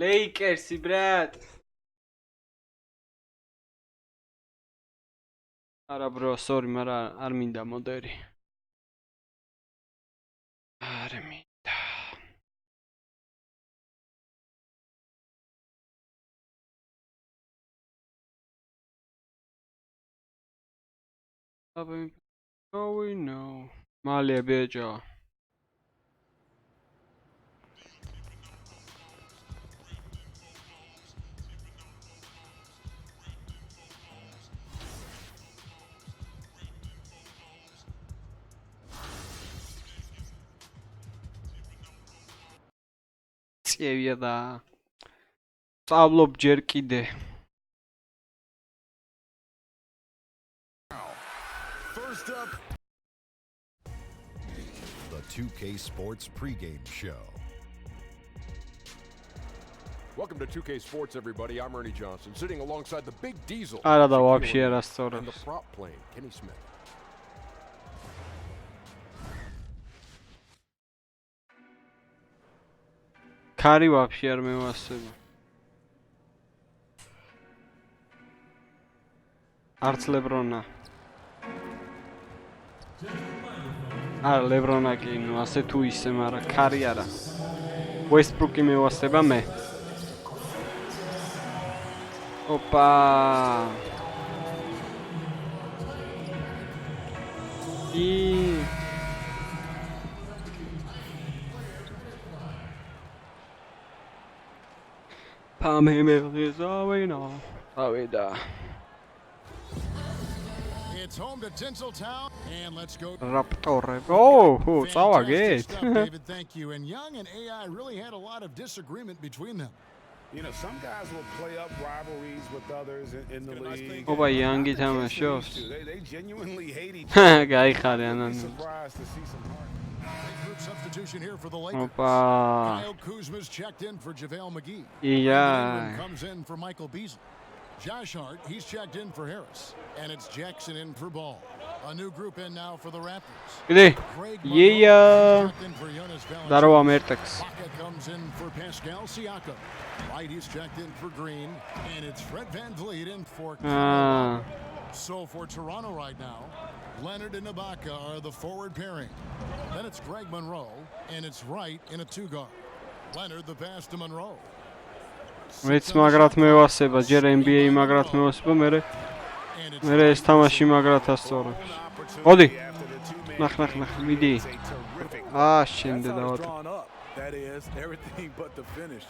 ლეიკერსი, ბრატ. არა, bro, sorry, მაგრამ არ მინდა მოდერი. არ მინდა. Oh, we know. მალე ბეჭო. წევია და სწავლობ ჯერ კიდე. First up, the 2K Sports pregame show. Welcome to 2K Sports, everybody. I'm Ernie Johnson, sitting alongside the Big Diesel. არა და вообще არ And ასწორებს. the prop plane, Kenny Smith. ქარი вообще არ მევასება. არც ლებრონა. არა, ლებრონა კი, ნუ ასე თუ ისე, მაგრამ ქარი არა. Westbrook-ი მევასება მე. ოპა. It's home to Tinseltown, and let's go. Raptor. Oh, Fantastic stuff, David. Thank you. And Young and AI really had a lot of disagreement between them. You know, some guys will play up rivalries with others in the league. ოპა, Young-ი თამაშობს. They genuinely hate each other. გაიხარე ანან. Surprised to see some heart. Big group substitution here for the Lakers. ოპა. Kyle Kuzma's checked in for JaVale McGee. Yeah. Comes in for Michael Beasley. Josh Hart, he's checked in for Harris. And it's Jackson in for Ball. A new group in now for the Raptors. კიდე. Craig Yeah. checked in for Jonas დაროვა Valanciunas. მერტექს. Waka comes in for Pascal Siakam. White, he's checked in for Green. And it's Fred VanVleet in for აა So for Toronto right now, Leonard and Ibaka are the forward pairing. Then it's Greg Monroe, and it's Wright in a two-guard. Leonard the pass to Monroe. მეც მაგრად მევასება, ჯერ NBA მაგრად მევასება, მე ეს თამაში მაგრად ასწორებს. მოდი. ნახ, მიდი. შენდე დავატო. That is everything but the finish.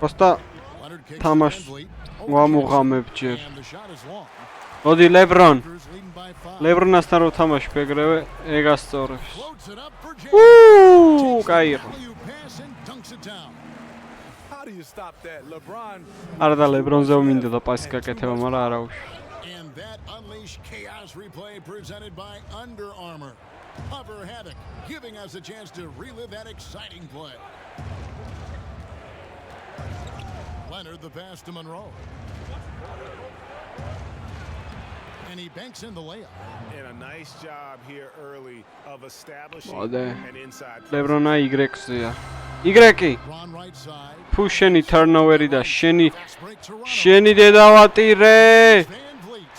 Просто Leonard kicks თამაშ to VanVleet. ვამუღამებ ჯერ. And the shot is long. მოდი ლებრონ. Lakers leading by 5. ლებრონასთან რო თამაშ ეგრევე ეგ ასწორებს. Floats it up for James. კაი. Alley-oop pass and dunks it down. How do you stop that? LeBron. არა და ლებრონზე მინდოდა პასი გაკეთება, მაგრამ არა უშ. And that unleashed chaos replay presented by Under Armour. Hover Havoc, giving us a chance to relive that exciting play. Leonard the pass to Monroe. And he banks in the layup. And a nice job here early of establishing მოდი. an inside. ლებრონა Y-ზეა. Y-ი. Ron right side. თუ შენი turnover-ი და შენი Fast break Toronto. შენი დედავატირე. VanVleet.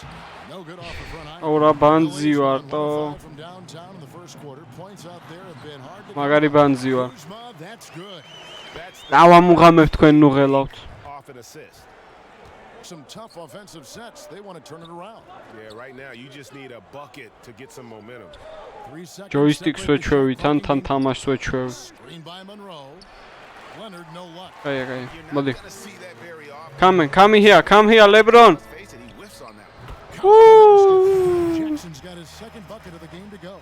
No good off the front eye. ორა ბანძი ვარ თო. From downtown in the first quarter. Points out there a bit hard to მაგარი ბანძი ვარ. Kuzma, that's good. That's დავამუღამებ თქვენ ნუ ღელავთ. off an assist. Some tough offensive sets. They want to turn it around. Yeah, right now you just need a bucket to get some momentum. 3 seconds. ჯოისტიკს ვეჩვევით, ან თან თამაშს ვეჩვევ. Screen by Monroe. Leonard, no luck. კაია, You're მოდი. not gonna see that very often. Come here, ლებრონ. Face it, he whiffs on that one. Jackson's got his second bucket of the game to go.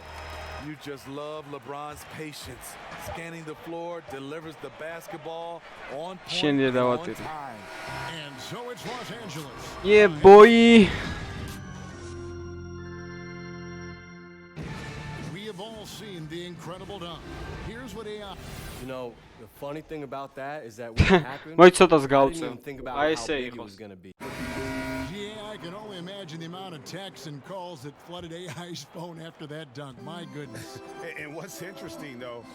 You just love LeBron's patience. Scanning the floor, delivers the basketball on point შენი and on დედავატირე. time. And so it's Los Angeles. Yeah, boy. We have all seen the incredible dunk. Here's what AI. You know, the funny thing about that is that when it happened, მოიცოდას I didn't გავწევ. even think about აი how ესე big it იყოს. was going to be. Yeah, I can only imagine the amount of texts and calls that flooded AI's phone after that dunk. My goodness. And what's interesting, though,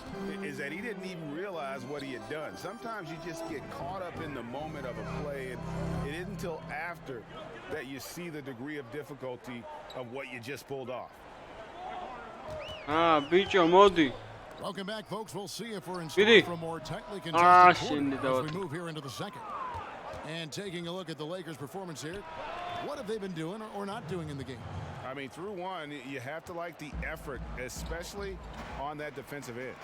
is that he didn't even realize what he had done. Sometimes you just get caught up in the moment of a play, and it isn't until after that you see the degree of difficulty of what you just pulled off. Bicho, modi. Welcome back, folks. We'll see if we're in store for a more tightly contested quarter as we move here into the second. And taking a look at the Lakers' performance here, what have they been doing or not doing in the game? I mean, through one, you have to like the effort, especially on that defensive end.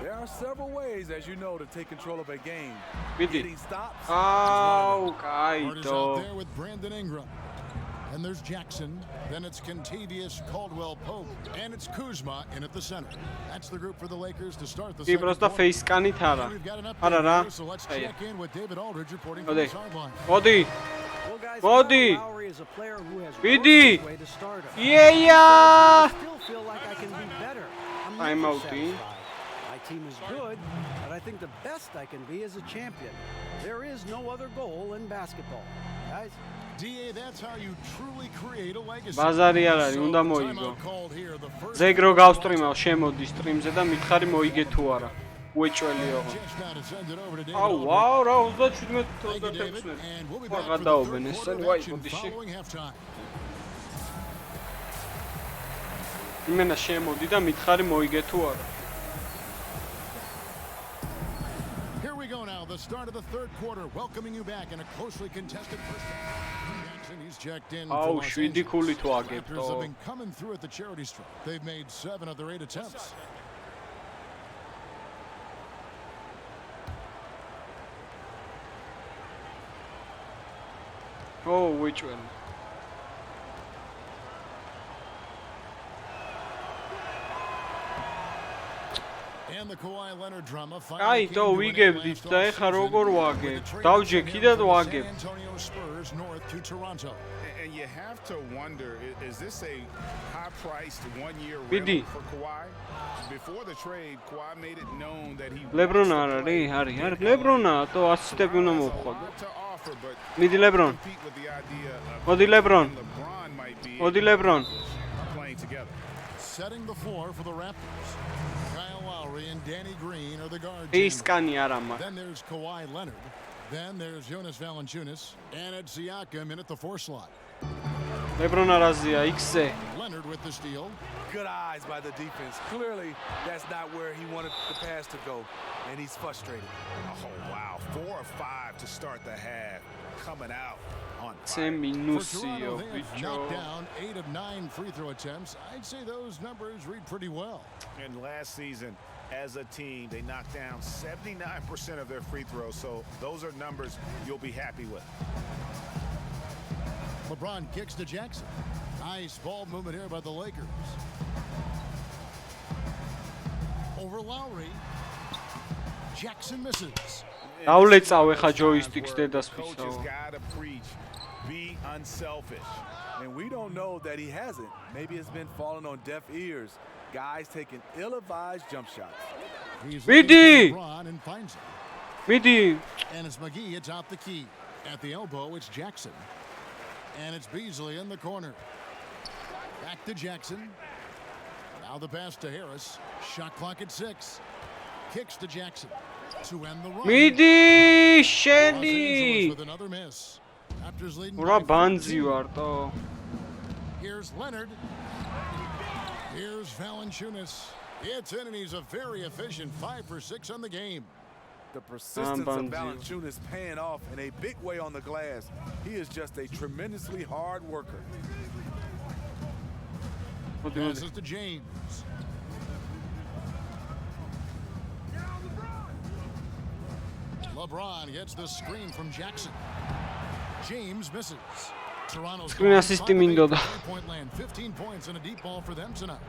There are several ways, as you know, to take control of a game. Bidi. Getting stops. Carter's out there with Brandon Ingram. And there's Jackson. Then it's Kentavious Caldwell-Pope. And it's Kuzma in at the center. That's the group for the Lakers to start the second quarter. We've got an update here, so let's check in with David Aldridge reporting from the sideline. Modi. Well, guys, Modi. Lowry is a player who has Bidi. way to start him. Yeah. I still feel like I can be better. I'm never never satisfied. My team is good, but I think the best I can be is a champion. There is no other goal in basketball. Guys, DA, that's how you truly create a legacy. ბაზარი არ არის, უნდა მოიგო. ზეგრო გავსტრიმავ, შემოდი სტრიმზე და მითხარი მოიგე თუ არა. უეჭველიო. აუ, ვაუ, რა 37-26. ხო, გადაობენ ესენი, ვაი, ბოდიში. იმენა შემოდი და მითხარი მოიგე თუ არა. Here we go now, the start of the third quarter, welcoming you back in a closely contested first half. He's checked in for აუ, Los 7 Angeles. ქული თუ Raptors have აგებტო. been coming through at the charity stripe. They've made 7 of their 8 attempts. ო, უეჭველი. And the Kawhi Leonard drama აი, finally თო came to an end ვიგებდით last და ეხა offseason როგორ with ვაგებ? the trade დავჯე of კიდევ him from the ვაგებ. San Antonio Spurs north to Toronto. And you have to wonder, is this a high-priced one-year Bidi. rental for Kawhi? Before the trade, Kawhi made it known that he LeBron wants to არა, play არის, in არის. LA. LeBron-ა, თო ასისტები უნდა Has a მოვხო. lot to offer, but მიდი LeBron. compete with the idea of მოდი LeBron. LeBron might be მოდი LeBron. playing together. Setting the floor for the Raptors. Kyle Lowry and Danny Green are the guards. ისკანი არა მაქვს. Then there's Kawhi Leonard. Then there's Jonas Valanciunas. And it's Siakam in at the 4 slot. LeBron არაზია, X-ზე. Leonard with the steal. Good eyes by the defense. Clearly, that's not where he wanted the pass to go, and he's frustrated. Oh, wow. 4 or 5 to start the half. Coming out on ცე For მინუსიო, Toronto, they have ბიჭო. knocked down 8 of 9 free throw attempts. I'd say those numbers read pretty well. And last season, as a team, they knocked down 79% of their free throws. So those are numbers you'll be happy with. LeBron kicks to Jackson. Nice ball movement here by the Lakers. Over Lowry. Jackson misses. დავლეწავ ეხა ჯოისტიკს დედას Coaches ვისაო. gotta preach, be unselfish. And we don't know that he hasn't. Maybe it's been falling on deaf ears. Guys taking ill-advised jump shots. He's Bidi! looking for LeBron and finds him. მიდი. And it's McGee atop the key. At the elbow, it's Jackson. And it's Beasley in the corner. Back to Jackson. Now the pass to Harris. Shot clock at 6. Kicks to Jackson to end the run. მიდი, Los შენი. Angeles with another miss. Raptors leading რა by ბანძი 14. ვარ თო. Here's Leonard. Here's Valanciunas. It's in, and he's a very efficient 5 for 6 on the game. The persistence of Banzio. Valanciunas paying off in a big way on the glass. He is just a tremendously hard worker. მოდი მოდი. Passes to James. LeBron gets the screen from Jackson. James misses. Toronto's Screen assist მინდოდა. 3-point land, 15 points and a deep ball for them tonight.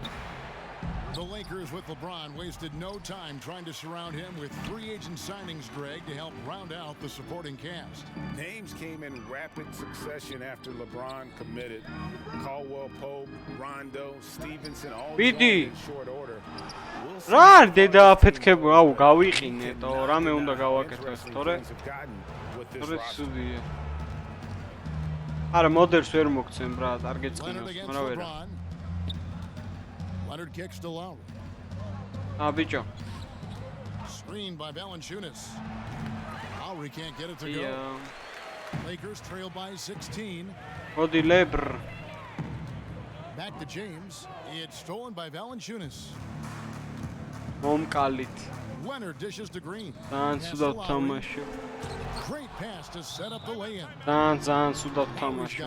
The Lakers with LeBron wasted no time trying to surround him with free agent signings, Greg, to help round out the supporting cast. Names came in rapid succession after LeBron committed. Caldwell Pope, Rondo, Stevenson, all joined Bidi. in short order. We'll see რა how არ დედა აფეთქებო, აუ გავიყინე თო, რამე უნდა გავაკეთო ეს თორე. things have gotten with this თორე roster. სუდია. არა მოდერს ვერ მოგცემ ბრა, არ Leonard გეწყინოს, against მაგრამ ვერა. LeBron. Leonard kicks to Lowry. ბიჭო. Screened by Valanciunas. Lowry can't get it to ია. go. Lakers trail by 16. მოდი ლებრ. Back to James. It's stolen by Valanciunas. მომკალით. Leonard dishes to Green. ძალიან Pass სუდად to Lowry. თამაში. Great pass to set up the lay-in. ძალიან სუდად თამაში.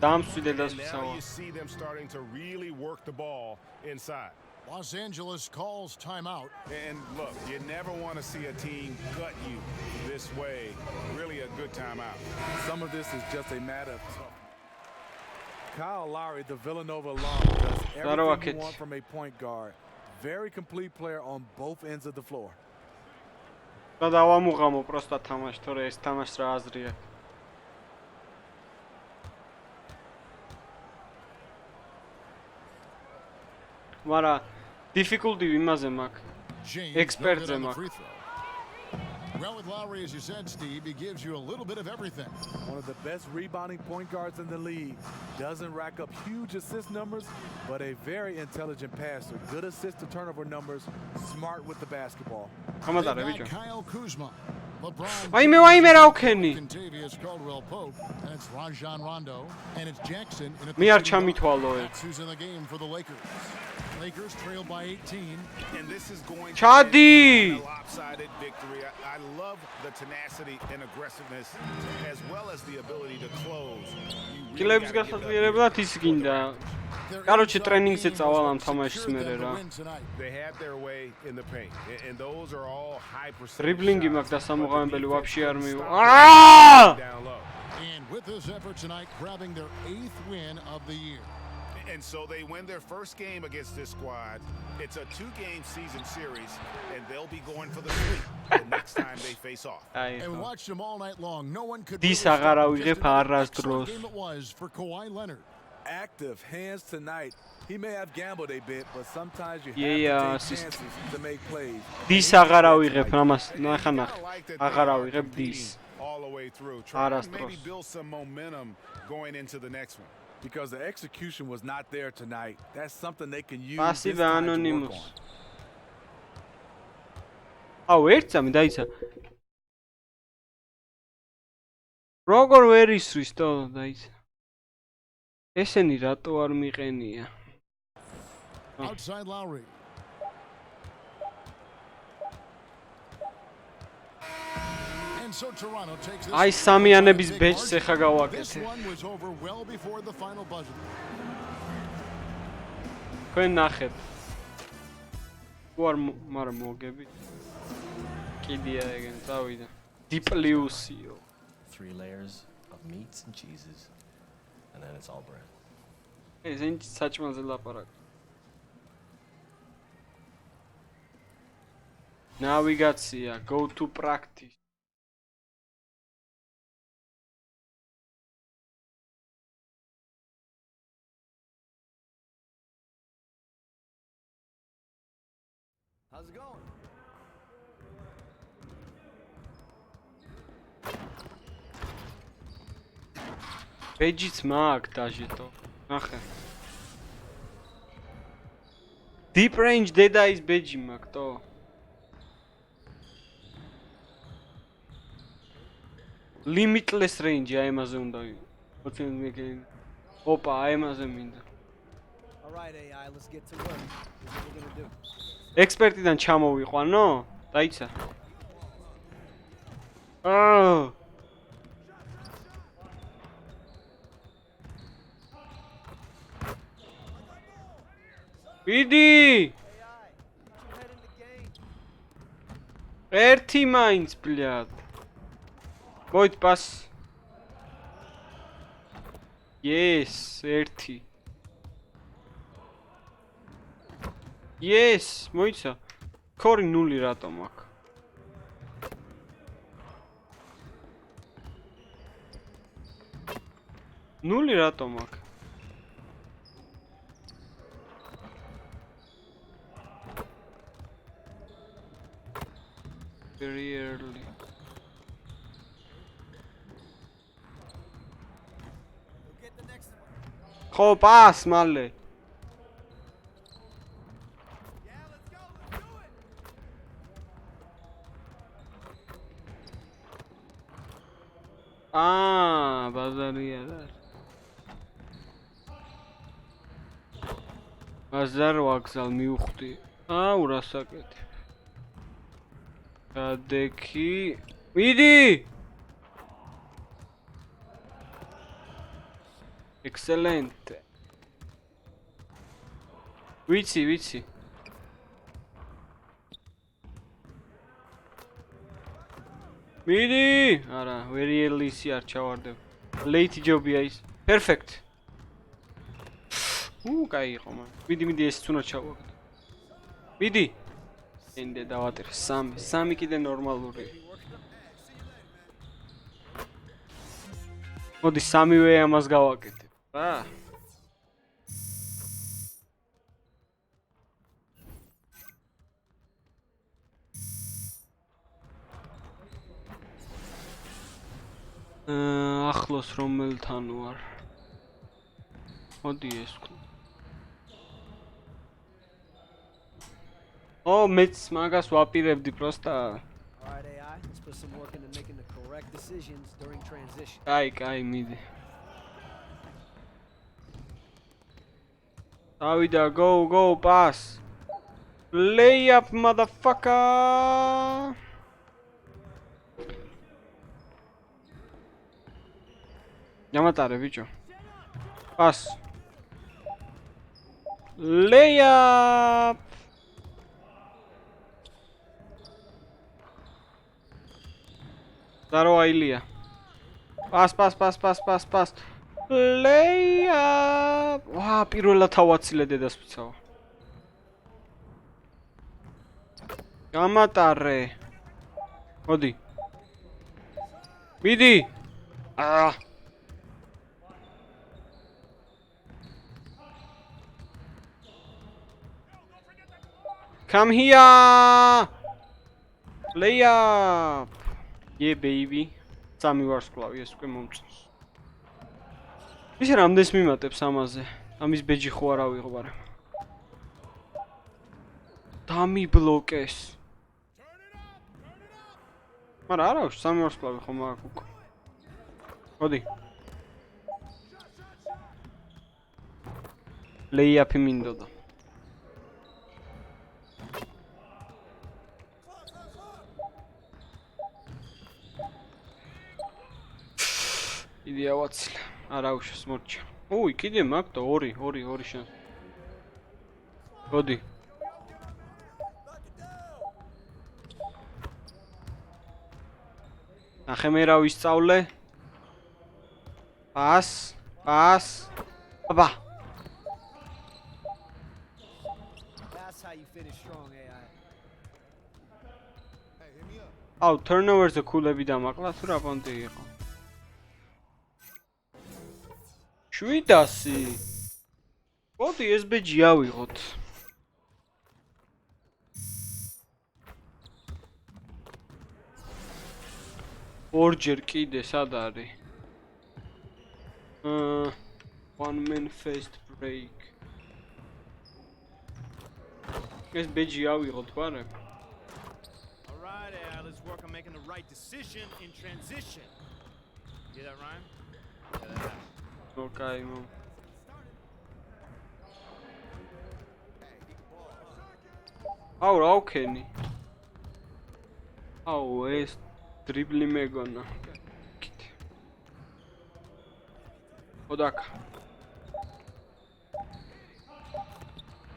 დამსვი დედას Now ვსავა. you see them starting to really work the ball inside. Los Angeles calls timeout. And look, you never want to see a team gut you this way. Really a good timeout. Some of this is just a matter of tough. Kyle Lowry, the Villanova alum, does everything you want from a point guard. Very complete player on both ends of the floor. და დავამუღამო პროსტა თამაში, თორე ეს თამაშს რა აზრი აქვს. მარა difficulty იმაზე მაქვს. James Expertზე no good on the მაქვს. free throw. Well, with Lowry, as you said, Steve, he gives you a little bit of everything. One of the best rebounding point guards in the league. Doesn't rack up huge assist numbers, but a very intelligent passer. Good assist to turnover numbers. Smart with the basketball. გამატარე They've ბიჭო. got Kyle Kuzma. LeBron ვაიმე რა ვქენი? Contavious Caldwell Pope, and it's Rajon Rondo, and it's Jackson. მე არ ჩამითვალო ეს. That's who's in the game for the Lakers. Lakers trail by 18. And this is going to Chadi! be a lopsided victory. I love the tenacity and aggressiveness as well as the ability to close. კილების გასაძლიერებლად ის გინდა. კაროჩე ტრენინგზე წავალ ამ თამაშის მერე რა. They had their way in the paint. And those are all high percentage. დრიბლინგი shots, მაქვს და but სამოღამებელი the ვაფშე არ defense მივა. couldn't აა! stop down low. And with this effort tonight, grabbing their 8th win of the year. And so they win their first game against this squad. It's a 2-game season series, and they'll be going for the sweep the next time they face off. And watched them all night long. No one could დის really აღარ stop ავიღებ just an არასდროს. excellent game it was for Kawhi Leonard. Active hands tonight. He may have gambled a bit, but sometimes you have Yeah, to take chances to make plays. დის აღარ ავიღებ ამას. ნახა ნახა. აღარ ავიღებ დის. All the way through. Trying to maybe არასდროს. build some momentum going into the next one. Because the execution was not there tonight. That's something they can use this Passive time to work anonymous. on. აუ ერთსამი დაიცა. როგორ ვერ ისვრის თო დაიცა. ესენი რატო არ მიყენია? Outside Lowry. And so Toronto takes this. აი სამიანების ბეჭს ეხა This გავაკეთე. one was over well before the final buzzer. თქვენ ნახეთ. თუ არ მაგრამ მოგები. კიდია ეგენ წავიდა. დიპლიუსიო. 3 layers of meats and cheeses, and then it's all bread. ესენ საჭმელზე ლაპარაკ. ნავიგაცია, go to practice. How's it going? ბეჯიც მაგ დაჟიტო. ნახე. Deep range დედა ის ბეჯი მაგ თო. Limitless range აი ამაზე უნდა ვიყო. ოც მე ოპა აი ამაზე მინდა. All right, AI, let's get to work. Here's what we're gonna do. ექსპერტიდან ჩამოვიყვანო? დაიცა. აა ვიდი! ერთი მაინც, ბლად. მოით პას. Yes, ერთი. Yes, მოიცა. ქორი 0 რატომ აქვს? ნული რატომ აქვს? Very early. ხო, პას მალე. ბაზარია და. ბაზარ ვაგზალ მივხვდი. ურასაკეთე. გადექი. მიდი! Excellent. ვიცი. მიდი! არა, very early-ი არ ჩავარდებ. Late job-ია ის. Perfect. კაი იყო მან. მიდი, ესეც უნდა ჩავაგდო. მიდი. ენდე დავატირე 3. 3 კიდე ნორმალური. მოდი 3-ვე ამას გავაკეთებ. რა? ახლოს რომელთან ვარ? მოდი ეს ვქნა. მეც მაგას ვაპირებდი პროსტა. კაი, მიდი. დავიდა, go, pass. Lay up, motherfucker. Яматаре, ბიჭო. Pass. Lay up. Здорово, Илья. Pass. Lay up. პირველად თავაცილე დედას ვცავა. გამატარე. მოდი. მიდი. Come here. Lay up. Yeah, baby. სამი ვარსკვლავი ეს უკვე მომწონს. ისე რამდენს მიმატებს ამაზე? ამის ბეჯი ხო არ ავიღბარე. დამიბლოკეს. მაგრამ არა, სამი ვარსკვლავი ხომ აქვს უკვე. მოდი. ლეიაფი მინდოდა. იდეა ვაცილა. არა უშავს მორჩა. კიდე მაგ და 2 შანსი. მოდი. ნახე მე რა ვისწავლე. პას. აბა. turnover-ზე ქულები დამაკლა თუ რა პონტი იყო. 700. მოდი ეს ბეჯი ავიღოთ. ორჯერ კიდე სად არის? One man fast break. ეს ბეჯი ავიღოთ ბარებ. All right, let's work on making the right decision in transition. Hear that rhyme? Okay, mom. Raukeni. Es dribli megona. Odaka.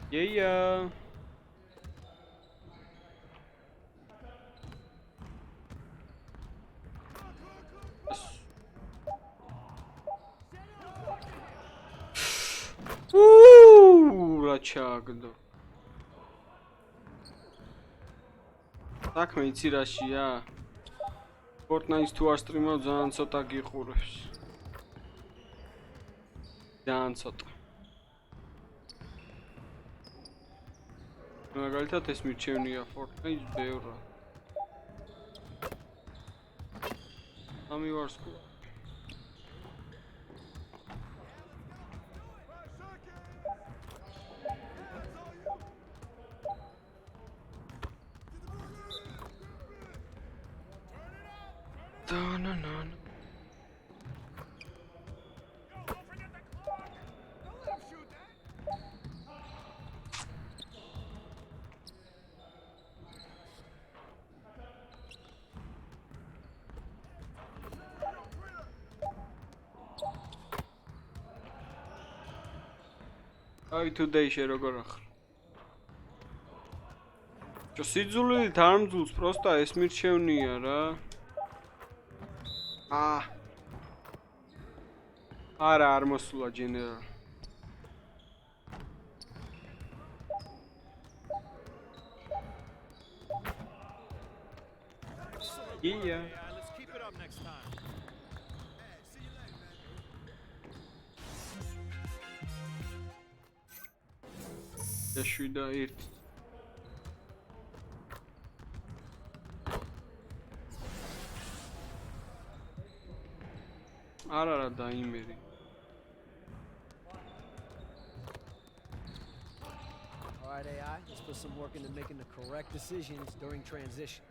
Yeah. რა ჩააგდო. საქმე იცი რაშია? Fortnite-ს თუ არ სტრიმავ ძალიან ცოტა გიყურებს. ძალიან ცოტა. მაგალითად ეს მირჩევნია Fortnite-ს ბევრად. სამი ვარსკვლავი. აი today შე როგორ ახლა ჩო სიძულვილით არ მძულს პროსტა ეს მირჩევნია რა არა არ მოსულა ჯენერალ ია Let's keep it up next time. შვიდა ერთ არა დაიმერი All right, AI, let's put some work into making the correct decisions during transition.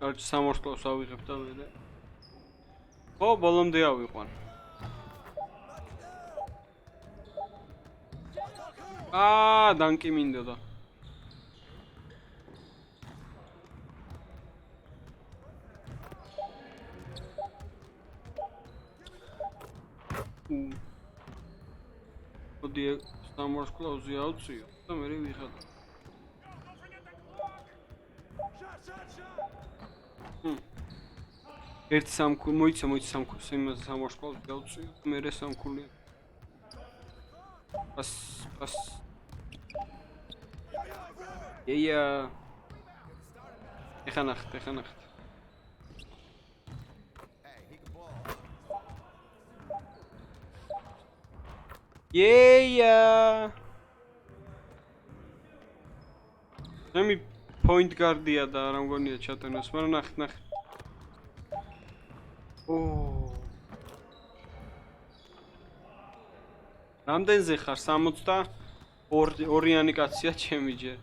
არჩ სამორსკლავს ავიღებ და მე ხო ბოლომდე ავიყვან დანკი მინდოდა მოდი სამორსკლავზე ავწიო და მე ვიღებ ერთ სამკული მოიცა სამკულს იმას სამორსკლავს გავწიო მე სამკული პას ეხანახთ მე point guard-ია და რა მგონია ჩატენოს, მაგრამ ნახეთ. რამდენზე ხარ? 62-იანი კაცია ჩემი ჯერ.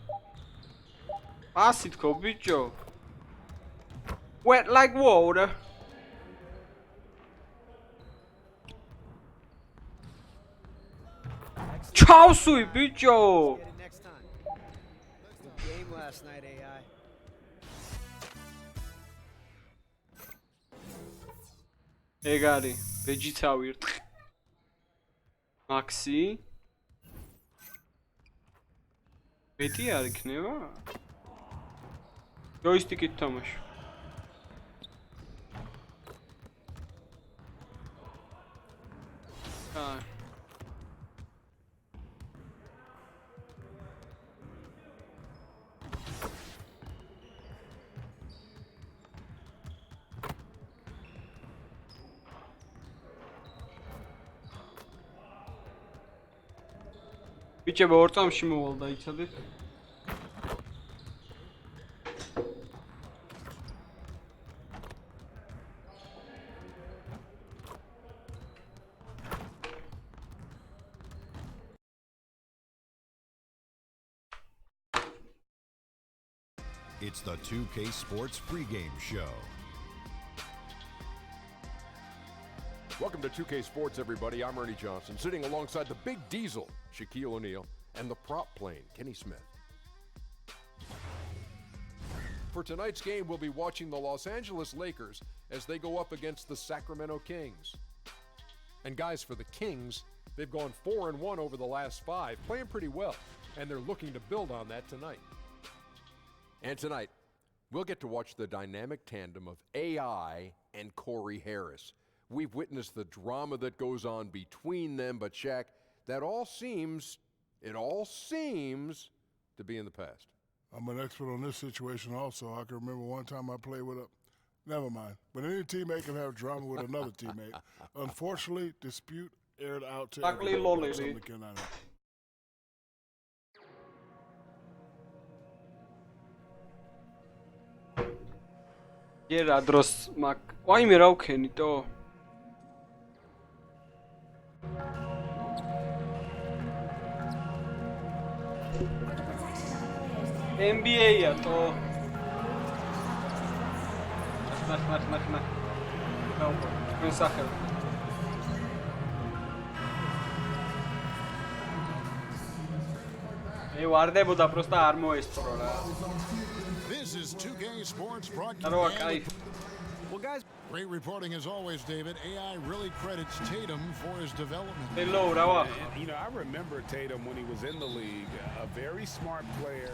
პასი თქო ბიჭო. Wet like water. ჩავსვი ბიჭო. Game last night, AI. ეგარი, ბეჯიცავი ერთხ. მაქსი. ბეტი არ იქნება? ჯოისტიკით თამაშ. ბიჭებო, ორ წამში მოვალ დაიცადეთ. It's the 2K Sports pregame show. Welcome to 2K Sports, everybody. I'm Ernie Johnson, sitting alongside the big diesel, Shaquille O'Neal, and the prop plane, Kenny Smith. For tonight's game, we'll be watching the Los Angeles Lakers as they go up against the Sacramento Kings. And guys, for the Kings, they've gone 4-1 over the last 5, playing pretty well, and they're looking to build on that tonight. And tonight, we'll get to watch the dynamic tandem of AI and Corey Harris. We've witnessed the drama that goes on between them, but Shaq, it all seems to be in the past. I'm an expert on this situation also. I can remember one time I played with never mind. But any teammate can have drama with another teammate. Unfortunately, dispute aired out to everyone. Something that cannot happen. გერა დროს მაგ ვაიმე რა ვქენიტო? NBA-ა თო. ნახ. თქვენ სახელ. ვარდებოდა პროსტა არ მოესწრო რა. This is 2K Sports რა კაი. Well, guys, Great reporting as always, David. AI really credits Tatum for his development. Hello, Rawa. You know, I remember Tatum when he was in the league, a very smart player.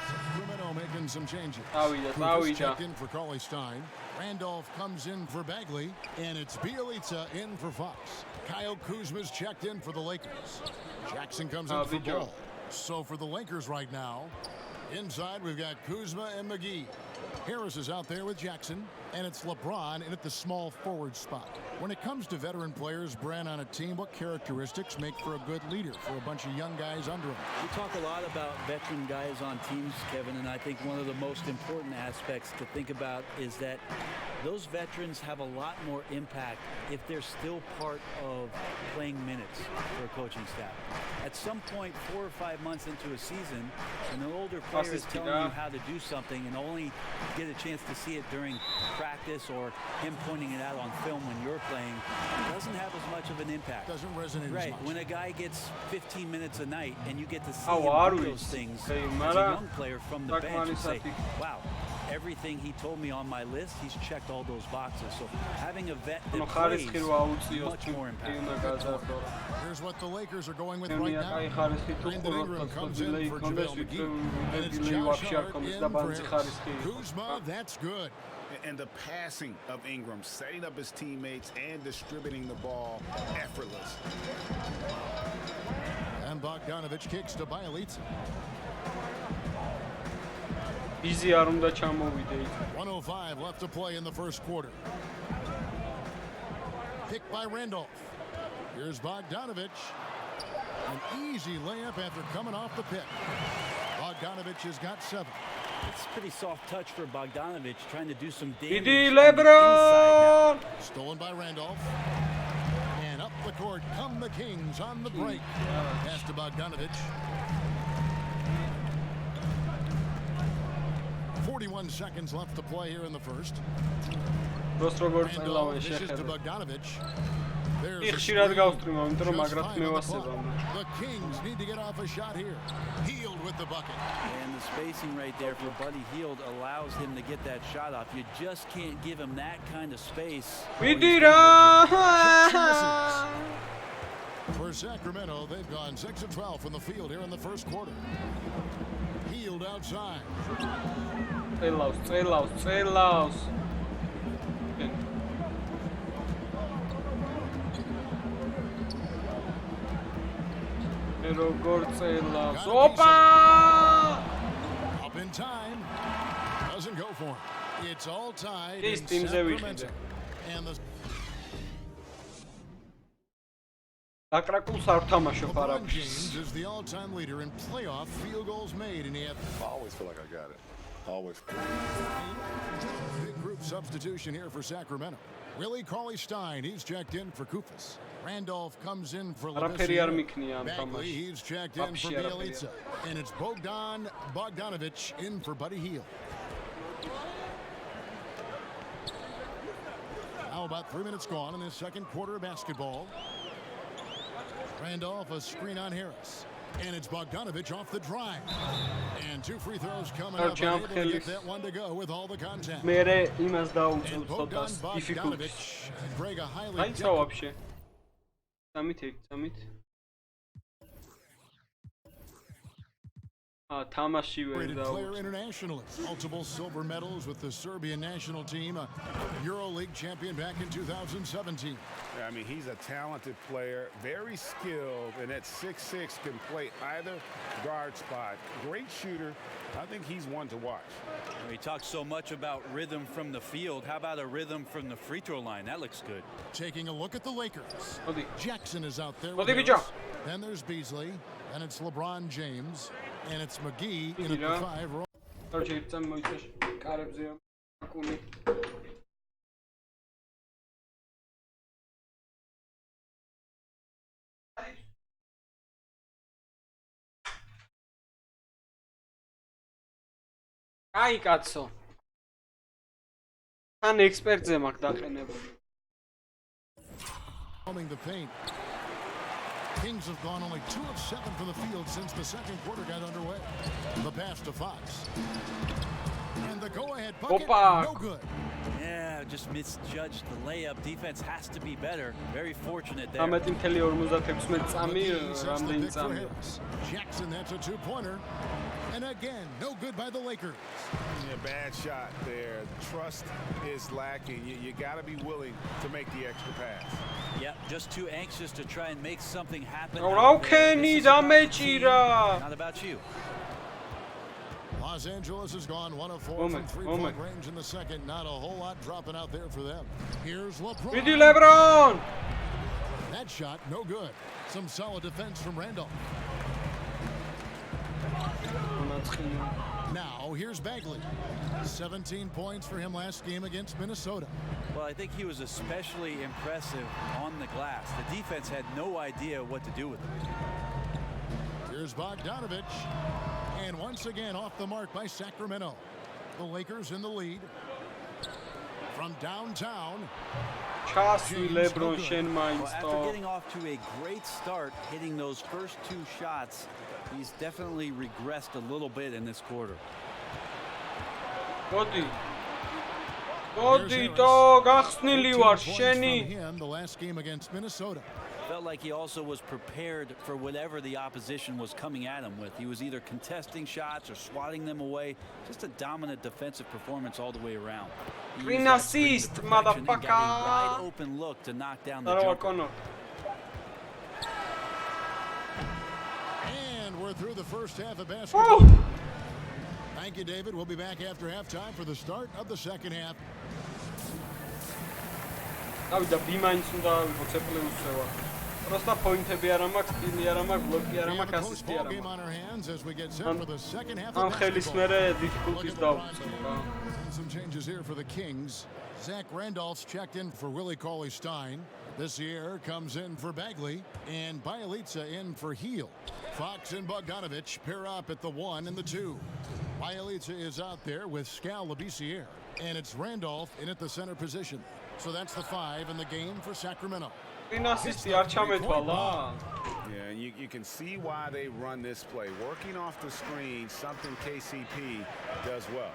Sacramento making some changes. Cooper's checked in for Cauley Stein. Randolph comes in for Bagley, and it's Bjelica in for Fox. Kyle Kuzma's checked in for the Lakers. Jackson comes in for Ball. So for the Lakers right now, inside we've got Kuzma and McGee. Harris is out there with Jackson, and it's LeBron in at the small forward spot. When it comes to veteran players, Bran, on a team, what characteristics make for a good leader for a bunch of young guys under him? We talk a lot about veteran guys on teams, Kevin, and I think one of the most important aspects to think about is that those veterans have a lot more impact if they're still part of playing minutes for a coaching staff. At some point, 4 or 5 months into a season, when an older player is telling you how to do something and only get a chance to see it during practice or him pointing it out on film when you're playing, it doesn't have as much of an impact. Doesn't resonate right. as much. When a guy gets 15 minutes a night and you get to see him do those things as a young player from the bench and say, wow, everything he told me on my list, he's checked all those boxes. So having a vet that plays much more impactful. Here's what the Lakers are going with right now. Brandon Ingram comes in for JaVale McGee. And it's Josh Hart in for Harris. Kuzma, that's good. And the passing of Ingram, setting up his teammates and distributing the ball, effortless. And Bogdanovich kicks to Bjelica. Easy არ უნდა ჩამოვიდე. 105 left to play in the first quarter. Picked by Randolph. Here's Bogdanovich. An easy layup after coming off the pick. Bogdanovich has got 7. It's a pretty soft touch for Bogdanovich, trying to do some damage. Idi LeBron! Stolen by Randolph. And up the court come the Kings on the break. Pass to Bogdanovich. 41 seconds left to play here in the first. Randolph dishes to Bogdanovich. ხშირად გავსტრიმა, იმიტომ რომ მაგრად მევასება. The Kings need to get off a shot here. Hield with the bucket. And the spacing right there for Buddy Hield allows him to get that shot off. You just can't give him that kind of space. We did it! For Sacramento, they've gone 6 of 12 from the field here in the first quarter. Hield outside. Წელავს. როგორ წელავს. Opa! Up in time. Doesn't go for him. It's all tied. This team's Sacramento. And the აკრაკულს არ თამაშობ LeBron არაფერს. James is the all-time leader in playoff field goals made, and he had I always feel like I got it. Always. big group substitution here for Sacramento. Willie Cauley-Stein, he's checked in for Kufis. Randolph comes in for არაფერი არ მიქნია ამ Bagley, თამაში. he's checked in for Bjelica. And it's Bogdanovich in for Buddy Hield. Now about 3 minutes gone in this second quarter of basketball. Randolph, a screen on Harris. And it's Bogdanovich off the drive. And 2 free throws coming up. Able to get that one to go with all the contact. მერე იმას And დაუწევს Bogdan ცოტა difficult. Bogdanovich, Greg, a highly აიცა ვაფშე. სამით. თამაში ვერ decorated player დაუწევს. internationalist. Multiple silver medals with the Serbian national team. A EuroLeague champion back in 2017. I mean, he's a talented player, very skilled, and at 6'6" can play either guard spot. Great shooter. I think he's one to watch. We talked so much about rhythm from the field. How about a rhythm from the free throw line? That looks good. Taking a look at the Lakers. მოდი. Jackson is out there. Მოდი, with ბიჭო. Harris. Then there's Beasley. And it's LeBron James. And it's McGee in at the 5. კარჩე ერთ წამი მოიწეშ კარებზე. აკუნი. აი კაცო. თან ექსპერტზე მაქვს დაყენებული. The paint. Kings have gone only 2 of 7 from the field since the second quarter got underway. The pass to Fox. And the go-ahead bucket, no good. Yeah, just misjudged the layup. Defense has to be better. Very fortunate there. 13.56 წამი რამდენი წამი. Jackson, that's a two-pointer. And again, no good by the Lakers. Yeah, bad shot there. Trust is lacking. You got to be willing to make the extra pass. Yeah, just too anxious to try and make something happen. Not about you. Los Angeles has gone 1 of 4 from three-point range in the second. Not a whole lot dropping out there for them. Here's LeBron. That shot, no good. Some solid defense from Randolph. Now, here's Bagley. 17 points for him last game against Minnesota. Well, I think he was especially impressive on the glass. The defense had no idea what to do with him. Here's Bogdanovich. And once again off the mark by Sacramento. The Lakers in the lead. From downtown. Well, after getting off to a great start, hitting those first 2 shots, he's definitely regressed a little bit in this quarter. The last game against Minnesota. Felt like he also was prepared for whatever the opposition was coming at him with. He was either contesting shots or swatting them away. Just a dominant defensive performance all the way around. Green assist, motherfucker! Wide open look to knock down the jumper. And we're through the first half of basketball. Thank you, David. We'll be back after halftime for the start of the second half. Просто pointები არ მაქვს, პინი არ მაქვს, ბლოკი არ მაქვს, ასისტი არ მაქვს. ამ ხელის მერე difficulties დავუწევ. Some changes here for the Kings. Zach Randolph's checked in for Willie Cauley-Stein. This year comes in for Bagley, and Bjelica in for Heel. Fox and Bogdanovich pair up at the 1 and the 2. Bjelica is out there with Skal Labissiere, and it's Randolph in at the center position. So that's the 5 in the game for Sacramento. Yeah, and you can see why they run this play. Working off the screen, something KCP does well.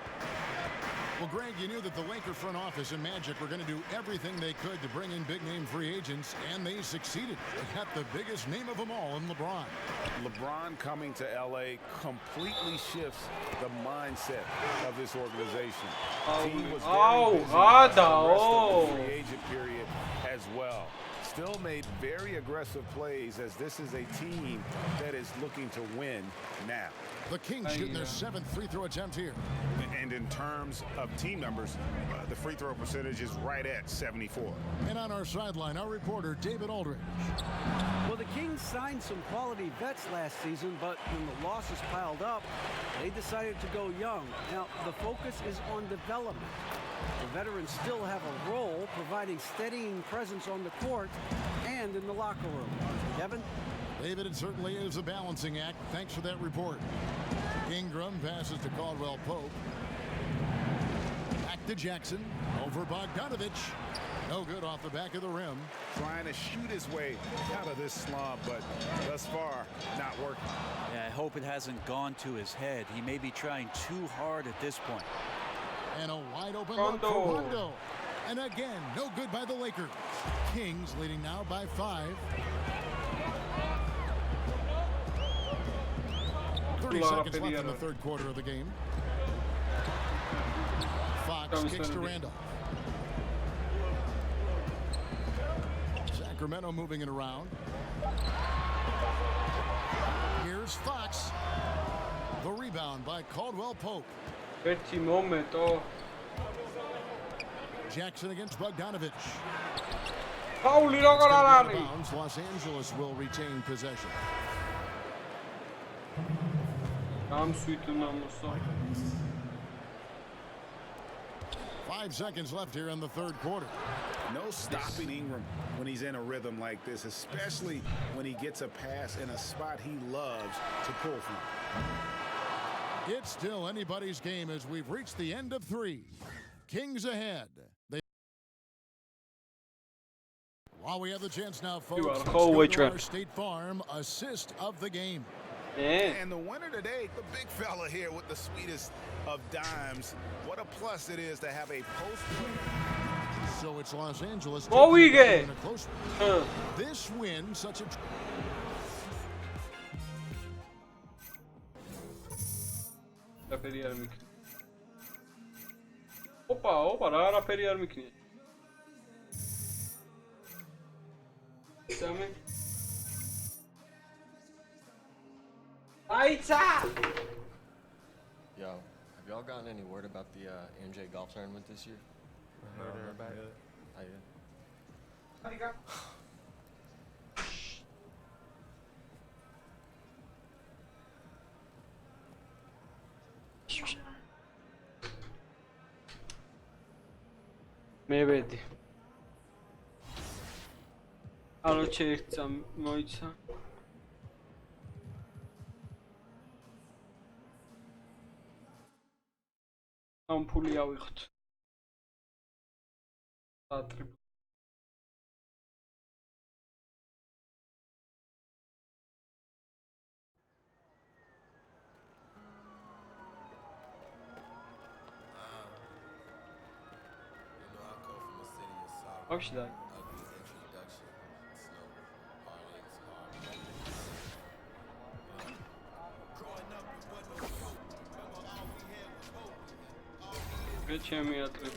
Well, Greg, you knew that the Laker front office and Magic were going to do everything they could to bring in big-name free agents, and they succeeded. They got the biggest name of them all in LeBron. LeBron coming to L.A. completely shifts the mindset of this organization. Team was very busy the rest of the free agent period as well. Still made very aggressive plays as this is a team that is looking to win now. The Kings shooting their 7th free throw attempt here. And in terms of team numbers, the free throw percentage is right at 74. And on our sideline, our reporter, David Aldridge. Well, the Kings signed some quality vets last season, but when the losses piled up, they decided to go young. Now, the focus is on development. The veterans still have a role providing steadying presence on the court and in the locker room. Kevin? David, it certainly is a balancing act. Thanks for that report. Ingram passes to Caldwell Pope. Back to Jackson. Over Bogdanovich. No good off the back of the rim. Trying to shoot his way out of this slump, but thus far, not working. Yeah, I hope it hasn't gone to his head. He may be trying too hard at this point. And a wide open look for Rondo. And again, no good by the Lakers. Kings leading now by 5. 30 seconds left in the third quarter of the game. Fox kicks to Randall. Sacramento moving it around. Here's Fox. The rebound by Caldwell Pope. Jackson against Bogdanovich. Los Angeles will retain possession. 5 seconds left here in the third quarter. No stopping Ingram when he's in a rhythm like this, especially when he gets a pass in a spot he loves to pull from. It's still anybody's game as we've reached the end of 3. Kings ahead. While we have the chance now, folks, let's go to our State Farm assist of the game. And the winner today, the big fella here with the sweetest of dimes. What a plus it is to have a post player. So it's Los Angeles. Oh, we get in a close this win, such a. Opa, რა ფერი არ მიქნია. Sammy. Yo, have y'all gotten any word about the MJ golf tournament this year? Heard about it? Oh, yeah. How you go? Maybe. Alo check moica. Am puli avixot. Atrib. Вообще да. Зачем я отрыв?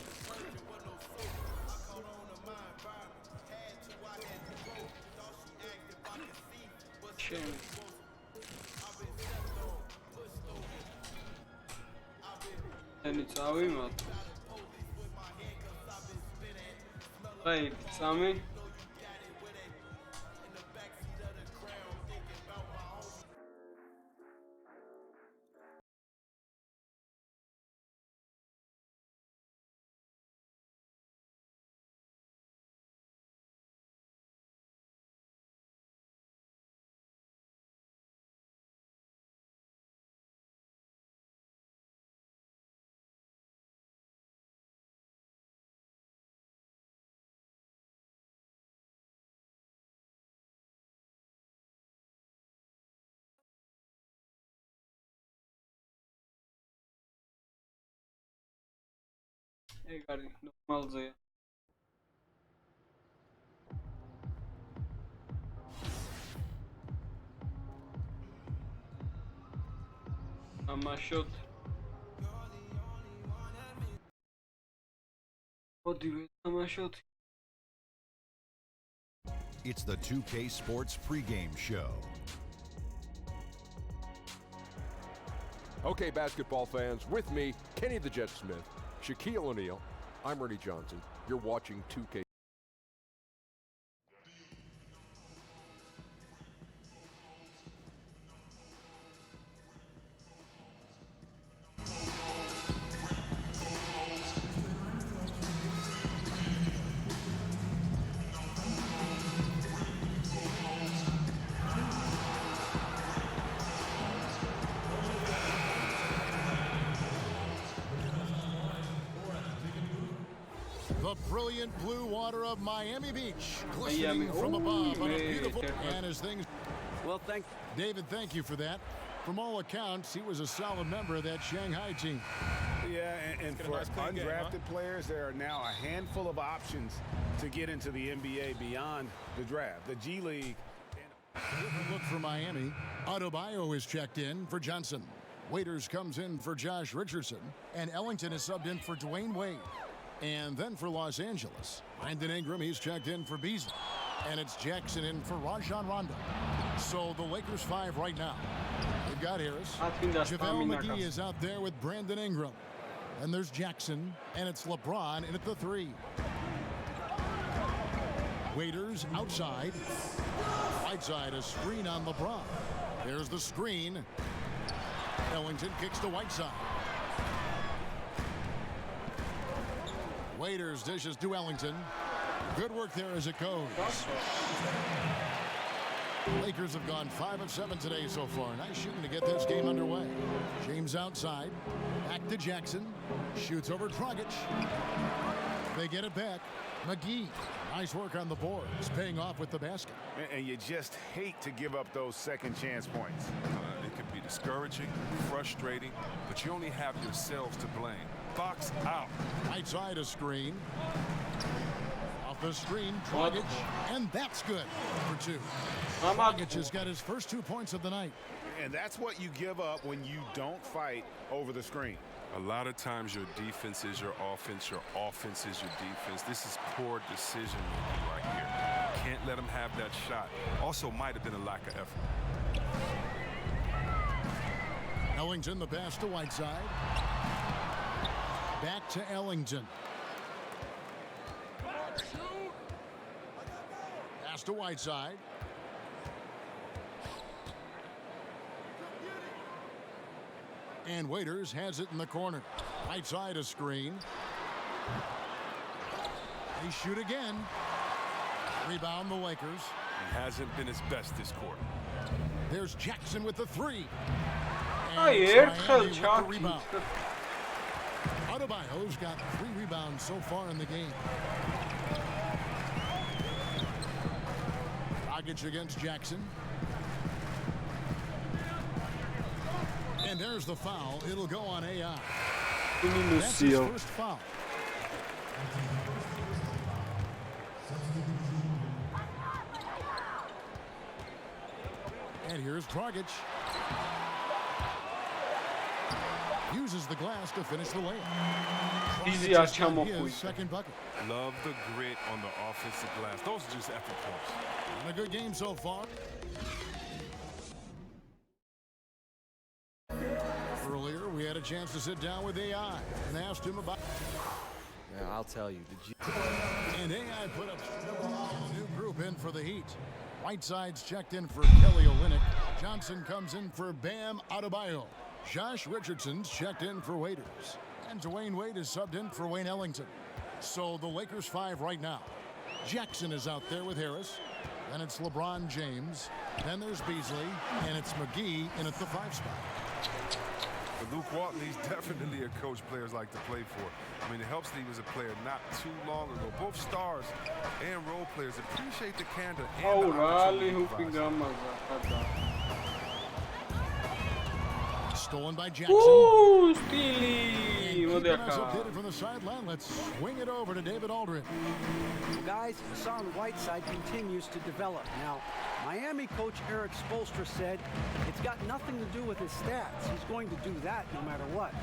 Чем? Я не целый мат. Ай, самый. Egari, normalzeje. Ვითამაშოთ. მოდი ვითამაშოთ. It's the 2K Sports pregame show. Okay, basketball fans, with me, Kenny the Jet Smith, Shaquille O'Neal, I'm Ernie Johnson. You're watching 2K. The brilliant blue water of Miami Beach, glistening from above on a beautiful and as things. Well, David, thank you for that. From all accounts, he was a solid member of that Shanghai team. Yeah, and for undrafted players, there are now a handful of options to get into the NBA beyond the draft. The G League. Look for Miami. Adebayo is checked in for Johnson. Waiters comes in for Josh Richardson, and Ellington is subbed in for Dwayne Wade. And then for Los Angeles, Brandon Ingram, he's checked in for Beasley. And it's Jackson in for Rajon Rondo. So the Lakers 5 right now. They've got Harris. JaVale McGee is out there with Brandon Ingram. And there's Jackson, and it's LeBron in at the 3. Waiters outside. Right side, a screen on LeBron. There's the screen. Ellington kicks to Whiteside. Waiters dishes to Ellington. Good work there as it goes. Lakers have gone 5 of 7 today so far. Nice shooting to get this game underway. James outside. Back to Jackson. Shoots over Dragic. They get it back. McGee. Nice work on the boards. Paying off with the basket. And you just hate to give up those second chance points. It can be discouraging, frustrating, but you only have yourselves to blame. Box out. Right side a screen. Off the screen, Dragic. And that's good for 2. Dragic has got his first 2 points of the night. And that's what you give up when you don't fight over the screen. A lot of times your defense is your offense is your defense. This is poor decision making right here. Can't let them have that shot. Also might have been a lack of effort. Ellington, the pass to Whiteside. Back to Ellington. Pass to Whiteside. And Waiters has it in the corner. Right side a screen. They shoot again. Rebound the Lakers. He hasn't been his best this quarter. There's Jackson with the 3. Ay, Miami with the rebound. Adebayo's got 3 rebounds so far in the game. Dragic against Jackson. And there's the foul. It'll go on AI. That's his first foul. And here's Dragic. Uses the glass to finish the layup. Easy as his second bucket. Love the grit on the offensive glass. Those are just effort points. And a good game so far. Earlier, we had a chance to sit down with AI and asked him about. Yeah, I'll tell you. And AI put a new group in for the Heat. Whiteside's checked in for Kelly Olynyk. Johnson comes in for Bam Adebayo. Josh Richardson's checked in for Waiters. And Dwayne Wade is subbed in for Wayne Ellington. So the Lakers 5 right now. Jackson is out there with Harris. Then it's LeBron James. Then there's Beasley. And it's McGee in at the 5 spot. But Luke Walton, he's definitely a coach players like to play for. I mean, it helps that he was a player not too long ago. Both stars and role players appreciate the candor and the opportunity. Stolen by Jackson. Ooh, Steely! Updated from the sideline. Let's swing it over to David Aldridge. Well, guys, Hassan Whiteside continues to develop. Now, Miami coach Eric Spoelstra said it's got nothing to do with his stats. He's going to do that no matter what.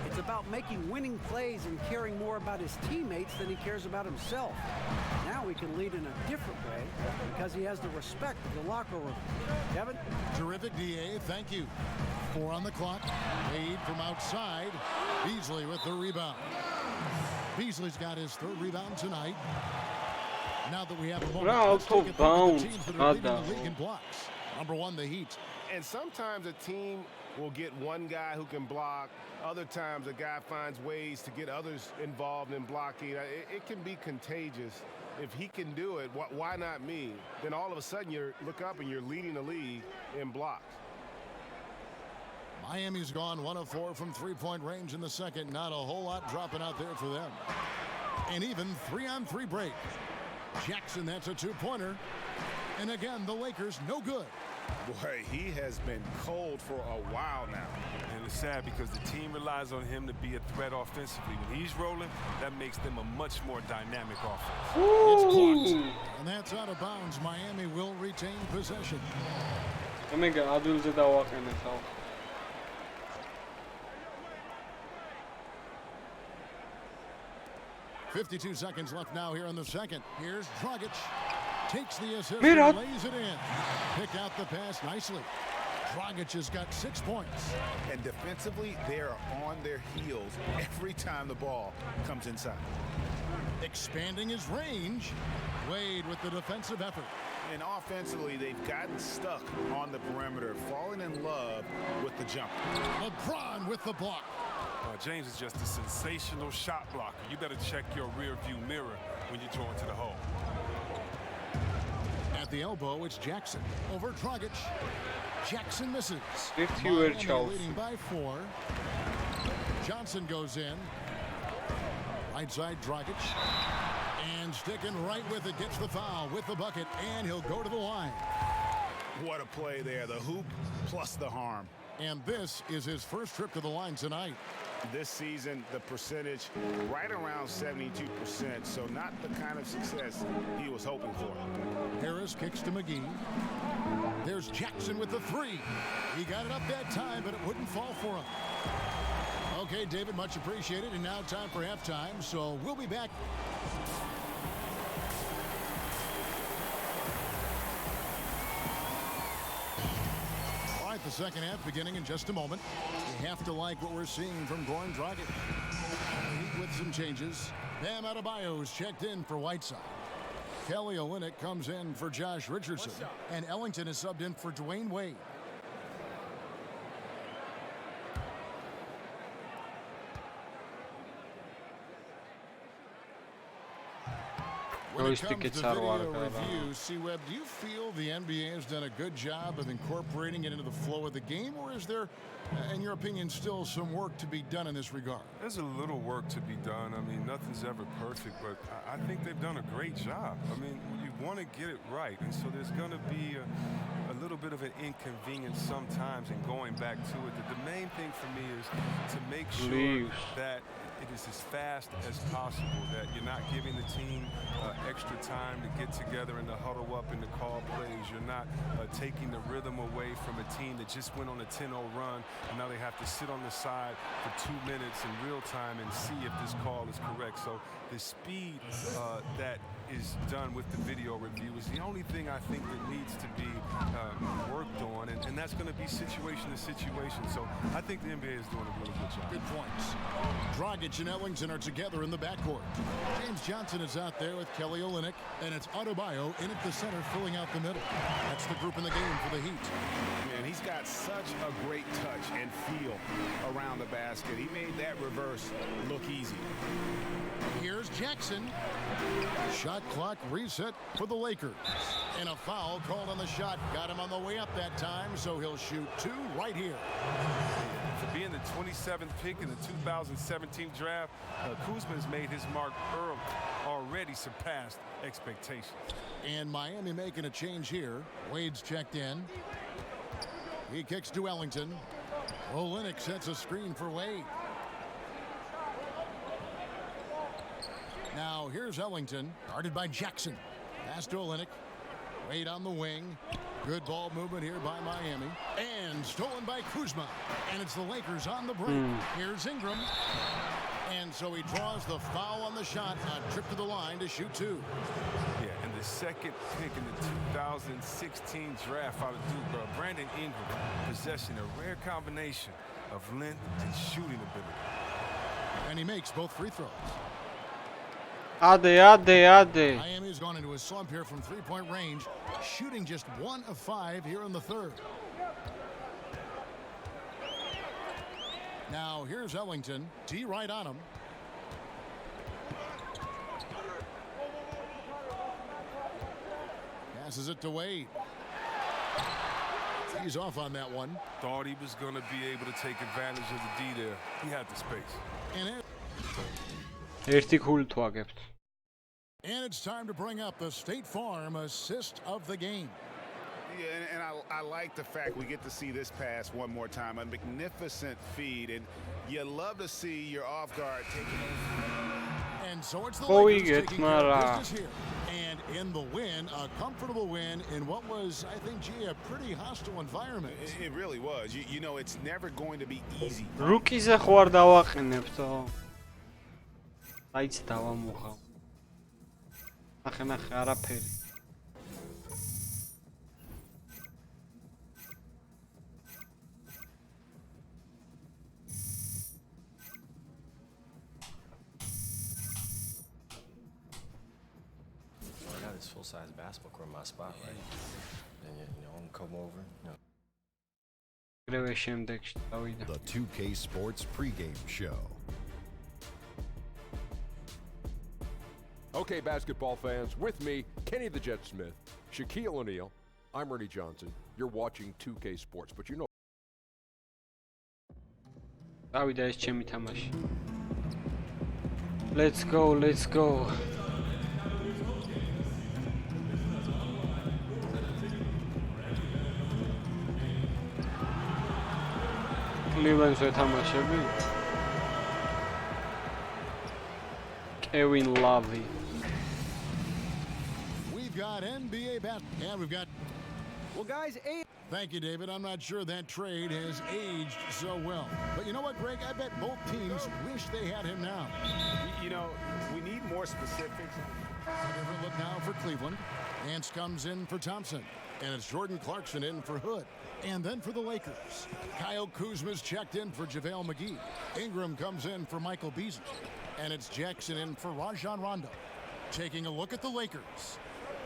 It's about making winning plays and caring more about his teammates than he cares about himself. Now he can lead in a different way because he has the respect of the locker room. Kevin? Terrific, DA. Thank you. 4 on the clock. Wade from outside. Beasley with the rebound. Beasley's got his 3rd rebound tonight. Now that we have a moment, let's take a look at the teams that are leading the league in blocks. Number 1, the Heat. And sometimes a team will get one guy who can block. Other times a guy finds ways to get others involved in blocking. It can be contagious. If he can do it, why not me? Then all of a sudden you look up and you're leading the league in blocks. Miami's gone 1 of 4 from 3-point range in the second. Not a whole lot dropping out there for them. And even 3-on-3 break. Jackson, that's a 2-pointer. And again, the Lakers, no good. Boy, he has been cold for a while now. And it's sad because the team relies on him to be a threat offensively. When he's rolling, that makes them a much more dynamic offense. It's blocked. And that's out of bounds. Miami will retain possession. 52 seconds left now here in the second. Here's Dragic. Takes the assist and lays it in. Picked out the pass nicely. Dragic has got 6 points. And defensively, they're on their heels every time the ball comes inside. Expanding his range. Wade with the defensive effort. And offensively, they've gotten stuck on the perimeter, falling in love with the jump. LeBron with the block. James is just a sensational shot blocker. You better check your rear view mirror when you draw into the hole. At the elbow, it's Jackson over Dragic. Jackson misses. Miami leading by 4. Johnson goes in. Right side, Dragic. And sticking right with it, gets the foul with the bucket, and he'll go to the line. What a play there. The hoop plus the harm. And this is his first trip to the line tonight. This season, the percentage right around 72%, so not the kind of success he was hoping for. Harris kicks to McGee. There's Jackson with the 3. He got it up that time, but it wouldn't fall for him. Okay, David, much appreciated. And now time for halftime, so we'll be back. All right, the second half beginning in just a moment. You have to like what we're seeing from Goran Dragic. With some changes. Bam Adebayo's checked in for Whiteside. Kelly Olynyk comes in for Josh Richardson. And Ellington is subbed in for Dwayne Wade. When it comes to video review, C-Web, do you feel the NBA has done a good job of incorporating it into the flow of the game, or is there, in your opinion, still some work to be done in this regard? There's a little work to be done. I mean, nothing's ever perfect, but I think they've done a great job. I mean, you want to get it right, and so there's going to be a little bit of an inconvenience sometimes in going back to it. The main thing for me is to make sure that it is as fast as possible, that you're not giving the team extra time to get together and to huddle up and to call plays. You're not taking the rhythm away from a team that just went on a 10-0 run, and now they have to sit on the side for 2 minutes in real time and see if this call is correct. So the speed that is done with the video review is the only thing I think that needs to be worked on, and that's going to be situation to situation. So I think the NBA is doing a really good job. Good points. Dragic and Ellington are together in the backcourt. James Johnson is out there with Kelly Olynyk, and it's Adebayo in at the center, filling out the middle. That's the group in the game for the Heat. And he's got such a great touch and feel around the basket. He made that reverse look easy. Here's Jackson. Shot clock reset for the Lakers. And a foul called on the shot. Got him on the way up that time, so he'll shoot 2 right here. For being the 27th pick in the 2017 draft, Kuzma has made his mark early, already surpassed expectations. And Miami making a change here. Wade's checked in. He kicks to Ellington. Olynyk sets a screen for Wade. Now here's Ellington, guarded by Jackson. Pass to Olynyk. Wade on the wing. Good ball movement here by Miami. And stolen by Kuzma. And it's the Lakers on the break. Here's Ingram. And so he draws the foul on the shot. A trip to the line to shoot 2. Yeah, and the second pick in the 2016 draft out of Duke, Brandon Ingram, possessing a rare combination of length and shooting ability. And he makes both free throws. Ade. Miami's gone into a slump here from three-point range, shooting just 1 of 5 here in the third. Now here's Ellington. T right on him. Passes it to Wade. He's off on that one. Thought he was going to be able to take advantage of the D there. He had the space. And it's time to bring up the State Farm assist of the game. Yeah, and I like the fact we get to see this pass one more time. A magnificent feed, and you love to see your off guard taking over. And so it's the Lakers taking care of business here. And in the win, a comfortable win in what was, I think, gee, a pretty hostile environment. It really was. You know, it's never going to be easy. Rookie-ზე ხوარ დავაყენებთო. აიც დავამუხავ. ნახე არაფერი. Full-size basketball court in my spot, right? And you know, come over, you know. ეგრევე შემდეგში დავიდა. The 2K Sports pregame show. Okay, basketball fans, with me, Kenny the Jet Smith, Shaquille O'Neal, I'm Ernie Johnson. You're watching 2K Sports, but you know. დავიდა ეს ჩემი თამაში. Let's go, let's go. Cleveland's ვეთამაშები. Kevin Love. We've got NBA basketball, and we've got. Well, guys, Thank you, David. I'm not sure that trade has aged so well. But you know what, Greg? I bet both teams wish they had him now. You know, we need more specifics. Different look now for Cleveland. Nance comes in for Thompson. And it's Jordan Clarkson in for Hood. And then for the Lakers, Kyle Kuzma's checked in for JaVale McGee. Ingram comes in for Michael Beasley. And it's Jackson in for Rajon Rondo. Taking a look at the Lakers.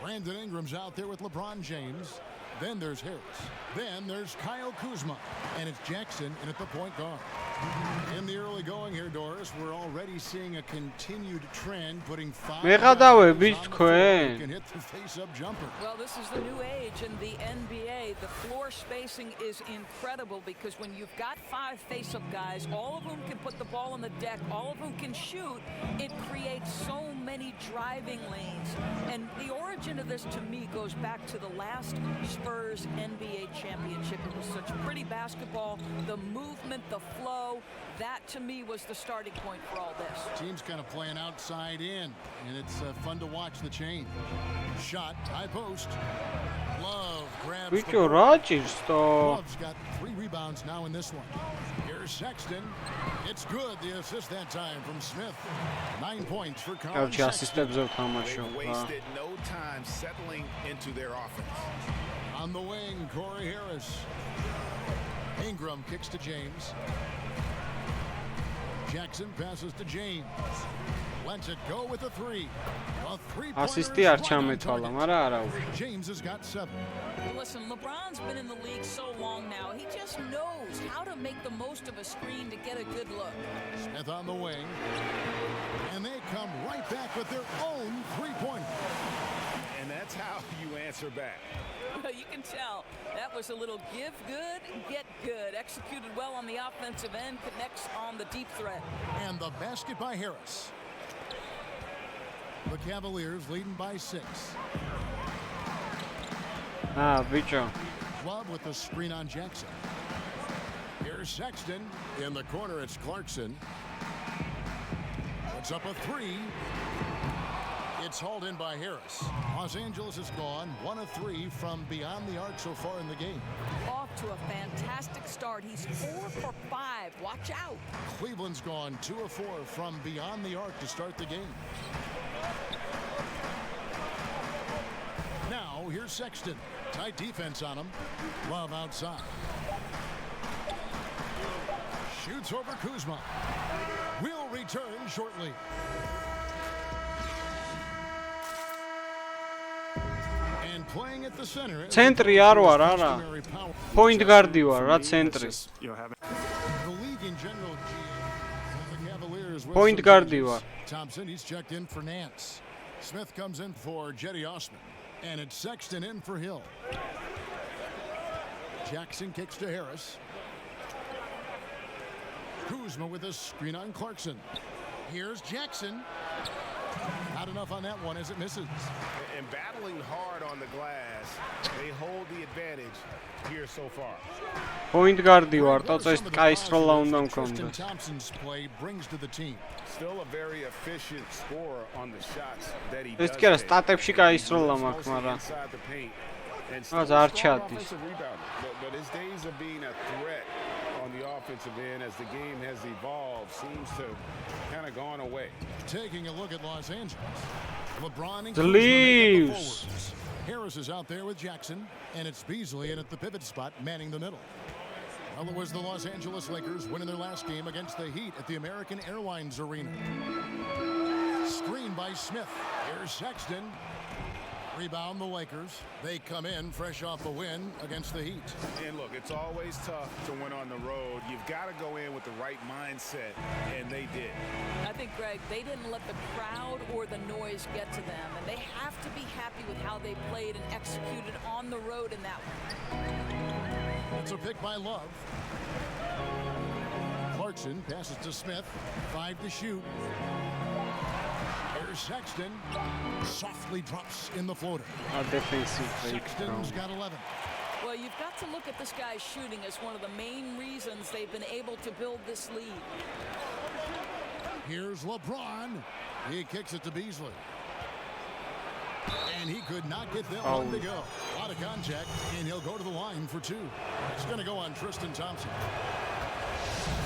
Brandon Ingram's out there with LeBron James. Then there's Harris. Then there's Kyle Kuzma. And it's Jackson in at the point guard. In the early going here, Doris, we're already seeing a continued trend, putting 5 მეღადავებით can hit the face-up jumper. Well, this is the new age in the NBA. The floor spacing is incredible because when you've got 5 face-up guys, all of whom can put the ball on the deck, all of whom can shoot, it creates so many driving lanes. And the origin of this, to me, goes back to the last Spurs NBA championship. It was such pretty basketball, the movement, the flow. That, to me, was the starting point for all this. Team's kind of playing outside in, and it's fun to watch the change. Shot, high post. Love grabs the ball. Love's got 3 rebounds now in this one. Here's Sexton. It's good. The assist that time from Smith. 9 points for Colin Sexton. They've wasted no time settling into their offense. On the wing, Corey Harris. Ingram kicks to James. Jackson passes to James. Lets it go with a 3. A 3-pointer. James has got 7. Listen, LeBron's been in the league so long now. He just knows how to make the most of a screen to get a good look. Smith on the wing. And they come right back with their own 3-pointer. And that's how you answer back. Well, you can tell that was a little give good, get good. Executed well on the offensive end, connects on the deep threat. And the basket by Harris. The Cavaliers leading by 6. Bicho. Love with the screen on Jackson. Here's Sexton. In the corner, it's Clarkson. Puts up a 3. It's hauled in by Harris. Los Angeles has gone 1 of 3 from beyond the arc so far in the game. Off to a fantastic start. He's 4 for 5. Watch out. Cleveland's gone 2 of 4 from beyond the arc to start the game. Now, here's Sexton. Tight defense on him. Love outside. Shoots over Kuzma. Will return shortly. And playing at the center. Centri არ ვარ, არა. Point guard-ი ვარ, რა ცენტრი. The league in general, the Cavaliers. Point guard-ი ვარ. Thompson, he's checked in for Nance. Smith comes in for Jetty Osman. And it's Sexton in for Hill. Jackson kicks to Harris. Kuzma with a screen on Clarkson. Here's Jackson. Not enough on that one as it misses. And battling hard on the glass, they hold the advantage here so far. Point guard-ი ვარ, ტოწეს კაი სროლა უნდა მქონდეს. Thompson's play brings to the team. Still a very efficient scorer on the shots that he does. ეს კი არა, სტატებში კაი სროლა მაქვს, მაგრამ But his days of being a threat on the offensive end as the game has evolved seems to kind of gone away. Taking a look at Los Angeles. LeBron and Leaves. Harris is out there with Jackson, and it's Beasley in at the pivot spot, manning the middle. Well, it was the Los Angeles Lakers winning their last game against the Heat at the American Airlines Arena. Screen by Smith. Here's Sexton. Rebound the Lakers. They come in fresh off a win against the Heat. And look, it's always tough to win on the road. You've got to go in with the right mindset, and they did. I think, Greg, they didn't let the crowd or the noise get to them, and they have to be happy with how they played and executed on the road in that one. It's a pick by Love. Clarkson passes to Smith. 5 to shoot. Here's Sexton. Softly drops in the floater. Sexton's got 11. Well, you've got to look at this guy's shooting as one of the main reasons they've been able to build this lead. Here's LeBron. He kicks it to Beasley. And he could not get that one to go. A lot of contact, and he'll go to the line for 2. It's going to go on Tristan Thompson.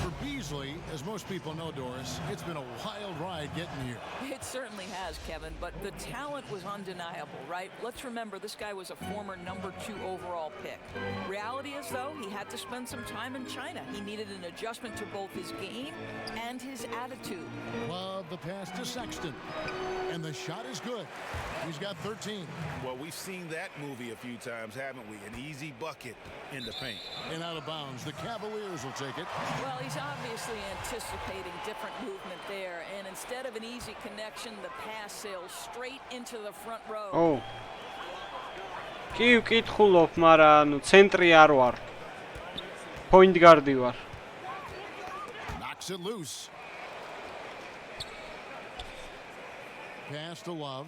For Beasley, as most people know, Doris, it's been a wild ride getting here. It certainly has, Kevin, but the talent was undeniable, right? Let's remember this guy was a former number 2 overall pick. Reality is, though, he had to spend some time in China. He needed an adjustment to both his game and his attitude. Love the pass to Sexton. And the shot is good. He's got 13. Well, we've seen that movie a few times, haven't we? An easy bucket in the paint. And out of bounds. The Cavaliers will take it. Well, he's obviously anticipating different movement there, and instead of an easy connection, the pass sails straight into the front row. Oh. კი ვკითხულობ, მაგრამ ანუ ცენტრი არ ვარ. Point guard-ი ვარ. Knocks it loose. Pass to Love.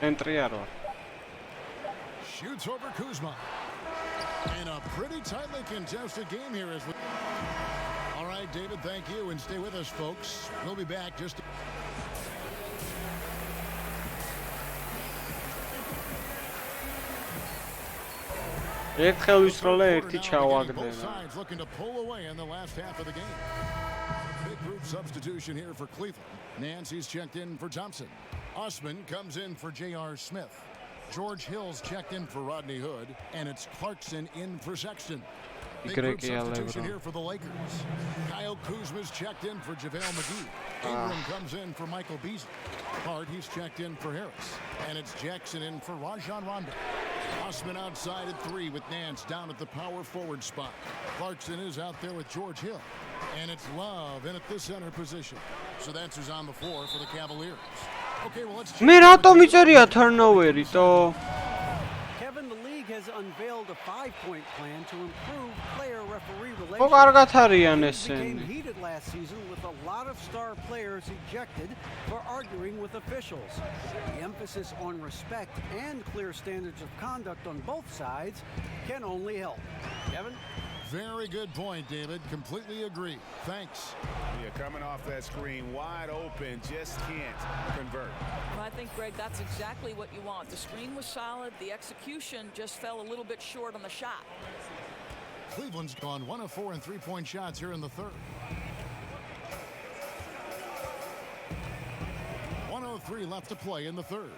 ცენტრი არ ვარ. Shoots over Kuzma. And a pretty tightly contested game here as we... All right, David, thank you, and stay with us, folks. We'll be back just... ერთხელ ვისროლე, ერთი Both ჩავაგდე. sides looking to pull away in the last half of the game. Big group substitution here for Cleveland. Nancy's checked in for Thompson. Osman comes in for J.R. Smith. George Hill's checked in for Rodney Hood, and it's Clarkson in for Sexton. Big group substitution here for the Lakers. Kyle Kuzma's checked in for JaVale McGee. Ingram comes in for Michael Beasley. Hart, he's checked in for Harris. And it's Jackson in for Rajon Rondo. Osman outside at 3 with Nance down at the power forward spot. Clarkson is out there with George Hill. And it's Love in at the center position. So that's who's on the floor for the Cavaliers. Okay, well, let's... მე რატომ იწერია turnover-ი, თო? Kevin, the league has unveiled a 5-point plan to improve player-referee ხო relations. კარგად არიან Things became ესენი. heated last season with a lot of star players ejected for arguing with officials. The emphasis on respect and clear standards of conduct on both sides can only help. Kevin? Very good point, David. Completely agree. Thanks. Yeah, coming off that screen, wide open, just can't convert. Well, I think, Greg, that's exactly what you want. The screen was solid. The execution just fell a little bit short on the shot. Cleveland's gone 1 of 4 in three-point shots here in the third. 1:03 left to play in the third.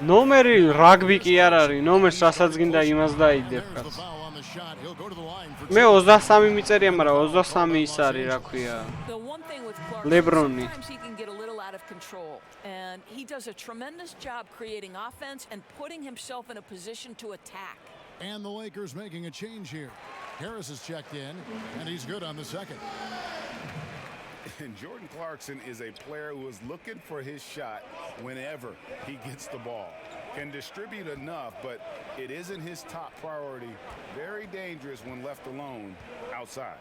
ნომერი რაგბი კი არ არის, ნომერს რასაც გინდა იმას დაიდებ. There's the foul on the shot. He'll go to the line for მე 23 მიწერია, მაგრამ 23 ის არის, რა ქვია. The one thing with Clarkson, LeBron-ი. sometimes he can get a little out of control, and he does a tremendous job creating offense and putting himself in a position to attack. And the Lakers making a change here. Harris is checked in, and he's good on the second. And Jordan Clarkson is a player who is looking for his shot whenever he gets the ball. Can distribute enough, but it isn't his top priority. Very dangerous when left alone outside.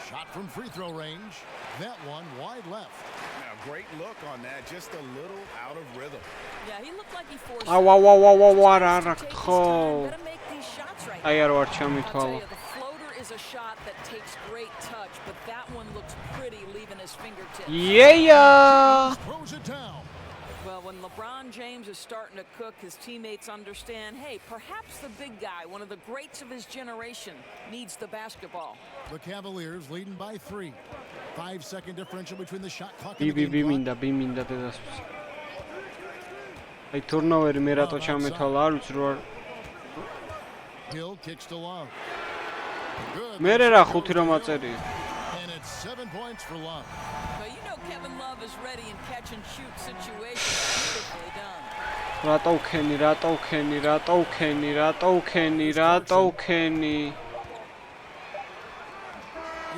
Shot from free throw range. That one wide left. Now, great look on that, just a little out of rhythm. Yeah, he looked like he forced არა, ხო. Gotta make these shots right. აი არ ვარ I'll tell ჩამითვალა. you, the floater is a shot that takes great touch, but that one looks pretty leaving his fingertips. Yeah. Throws it down. Well, when LeBron James is starting to cook, his teammates understand, hey, perhaps the big guy, one of the greats of his generation, needs the basketball. The Cavaliers leading by 3. 5-second differential between the shot clock and the ბი game clock. მინდა დედასწროს. აი turnover-ი მე რატო ჩამეთვალა, არ ვიცი რა. Hill kicks to Love. Good. მე რა 5 რომ აწერია. And It's 7 points for Love. But you know Kevin Love is ready in catch and shoot situations. Beautifully done. Rato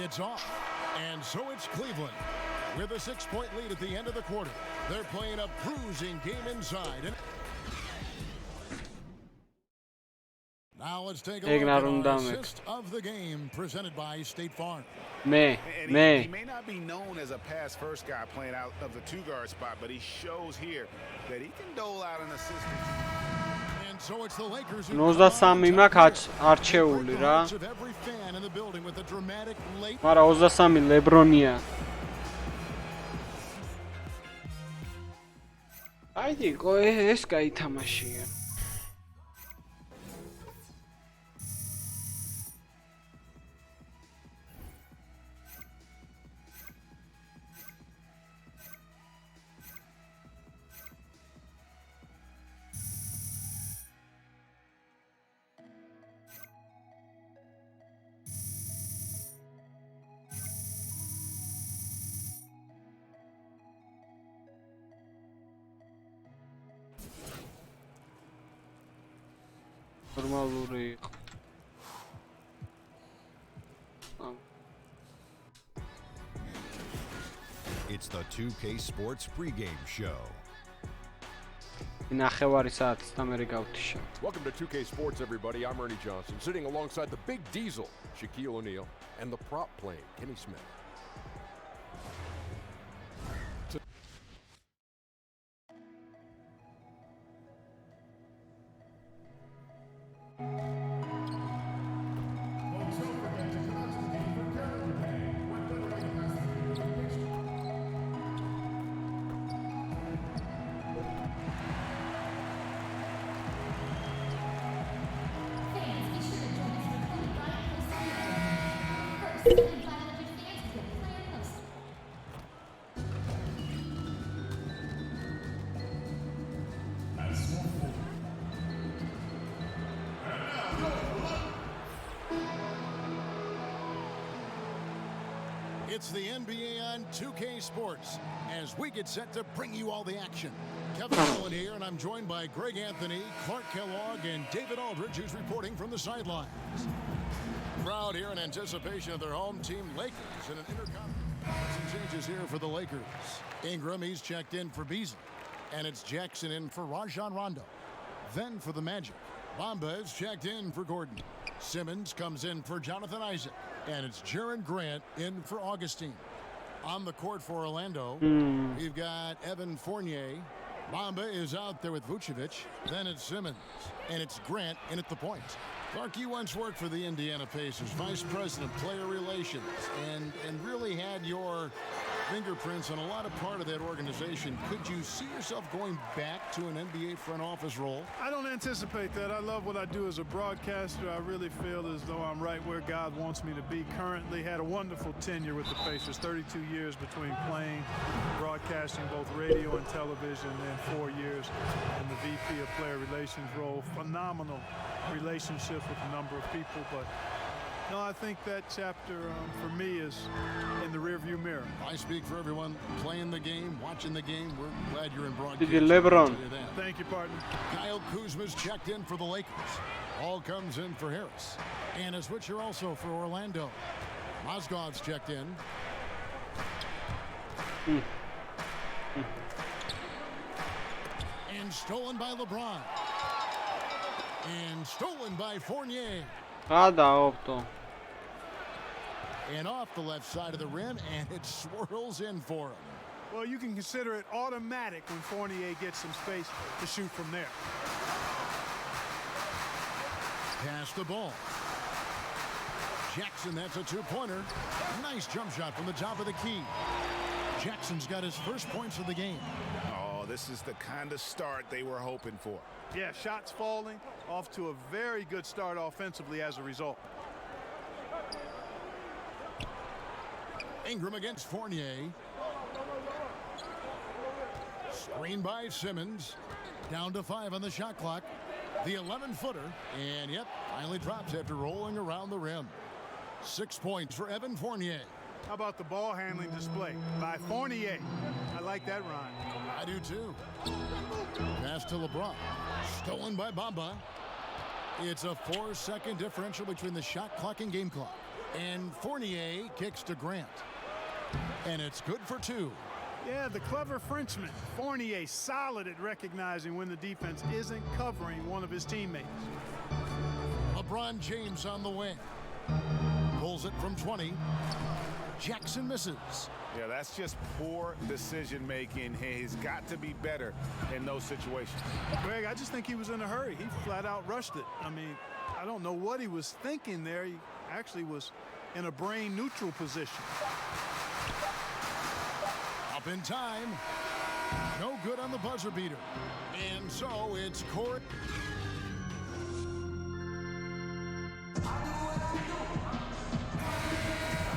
It's off. And so it's Cleveland with a 6-point lead at the end of the quarter. They're playing a bruising game inside. Now let's take a look at our assist of the game presented by State Farm. He may not be known as a pass first guy playing out of the 2-guard spot, but he shows here that he can dole out an assist. And so it's the Lakers who 23 მაქვს არჩეული რა. მაგრამ 23 ლებრონია. აიდიკო ეს გაითამაშია. ნორმალური იყო. It's the 2K Sports pregame show. ნახევარი საათის და მე გავთიშა. Welcome to 2K Sports, everybody. I'm Ernie Johnson, sitting alongside the big diesel, Shaquille O'Neal, and the prop plane, Kenny Smith. It's the NBA on 2K Sports as we get set to bring you all the action. Kevin Allen here, and I'm joined by Greg Anthony, Clark Kellogg, and David Aldridge, who's reporting from the sidelines. Crowd here in anticipation of their home team, Lakers, in an interconference. Some changes here for the Lakers. Ingram, he's checked in for Beasley, and it's Jackson in for Rajon Rondo. Then for the Magic, Bamba is checked in for Gordon. Simmons comes in for Jonathan Isaac, and it's Jaren Grant in for Augustine. On the court for Orlando, we've got Evan Fournier. Bamba is out there with Vucevic. Then it's Simmons, and it's Grant in at the point. Clark, you once worked for the Indiana Pacers, Vice President, Player Relations, and really had your fingerprints on a lot of part of that organization. Could you see yourself going back to an NBA front office role? I don't anticipate that. I love what I do as a broadcaster. I really feel as though I'm right where God wants me to be currently. Had a wonderful tenure with the Pacers, 32 years between playing, broadcasting both radio and television, and 4 years in the VP of Player Relations role. Phenomenal relationships with a number of people, but no, I think that chapter for me is in the rearview mirror. I speak for everyone playing the game, watching the game. We're glad you're in broadcast. Did you LeBron? Thank you, partner. Kyle Kuzma's checked in for the Lakers. All comes in for Harris. And a switcher also for Orlando. Mozgov's checked in. And stolen by LeBron. And stolen by Fournier. And off the left side of the rim, and it swirls in for him. Well, you can consider it automatic when Fournier gets some space to shoot from there. Pass the ball. Jackson, that's a two-pointer. Nice jump shot from the top of the key. Jackson's got his first points of the game. Oh, this is the kind of start they were hoping for. Yeah, shots falling, off to a very good start offensively as a result. Ingram against Fournier. Screen by Simmons. Down to 5 on the shot clock. The 11-footer. And, yep, finally drops after rolling around the rim. 6 points for Evan Fournier. How about the ball handling display by Fournier? I like that rhyme. I do too. Pass to LeBron. Stolen by Bamba. It's a 4-second differential between the shot clock and game clock. And Fournier kicks to Grant. And it's good for 2. Yeah, the clever Frenchman. Fournier solid at recognizing when the defense isn't covering one of his teammates. LeBron James on the wing. Pulls it from 20. Jackson misses. Yeah, that's just poor decision making. He's got to be better in those situations. Greg, I just think he was in a hurry. He flat out rushed it. I mean, I don't know what he was thinking there. He actually was in a brain neutral position. Up in time. No good on the buzzer beater. And so it's Corey.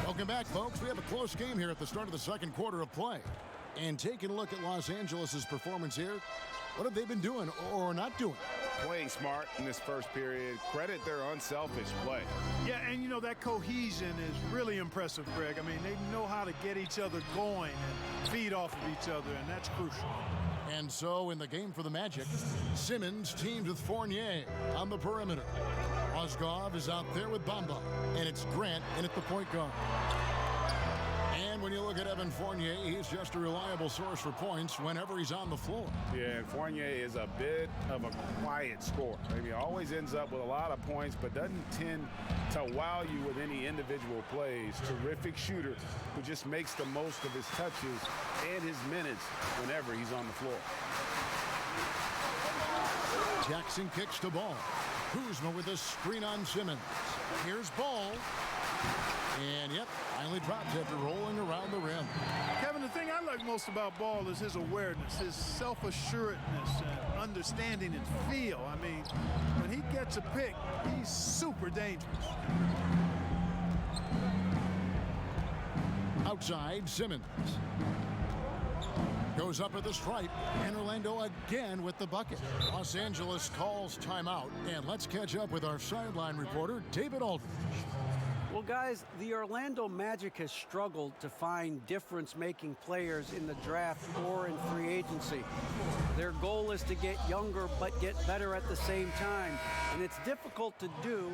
Welcome back, folks. We have a close game here at the start of the second quarter of play. And taking a look at Los Angeles' performance here, what have they been doing or not doing? Playing smart in this first period. Credit their unselfish play. Yeah, and you know, that cohesion is really impressive, Greg. I mean, they know how to get each other going and feed off of each other, and that's crucial. And so in the game for the Magic, Simmons teamed with Fournier on the perimeter. Mozgov is out there with Bamba, and it's Grant in at the point guard. And when you look at Evan Fournier, he's just a reliable source for points whenever he's on the floor. Yeah, and Fournier is a bit of a quiet scorer. Maybe always ends up with a lot of points, but doesn't tend to wow you with any individual plays. Terrific shooter who just makes the most of his touches and his minutes whenever he's on the floor. Jackson kicks to Ball. Kuzma with a screen on Simmons. Here's Ball. And yep, finally dropped after rolling around the rim. Kevin, the thing I like most about Ball is his awareness, his self-assuredness, and understanding his feel. I mean, when he gets a pick, he's super dangerous. Outside, Simmons. Goes up at the stripe, and Orlando again with the bucket. Los Angeles calls timeout, and let's catch up with our sideline reporter, David Aldridge. Well, guys, the Orlando Magic has struggled to find difference-making players in the draft or in free agency. Their goal is to get younger but get better at the same time, and it's difficult to do.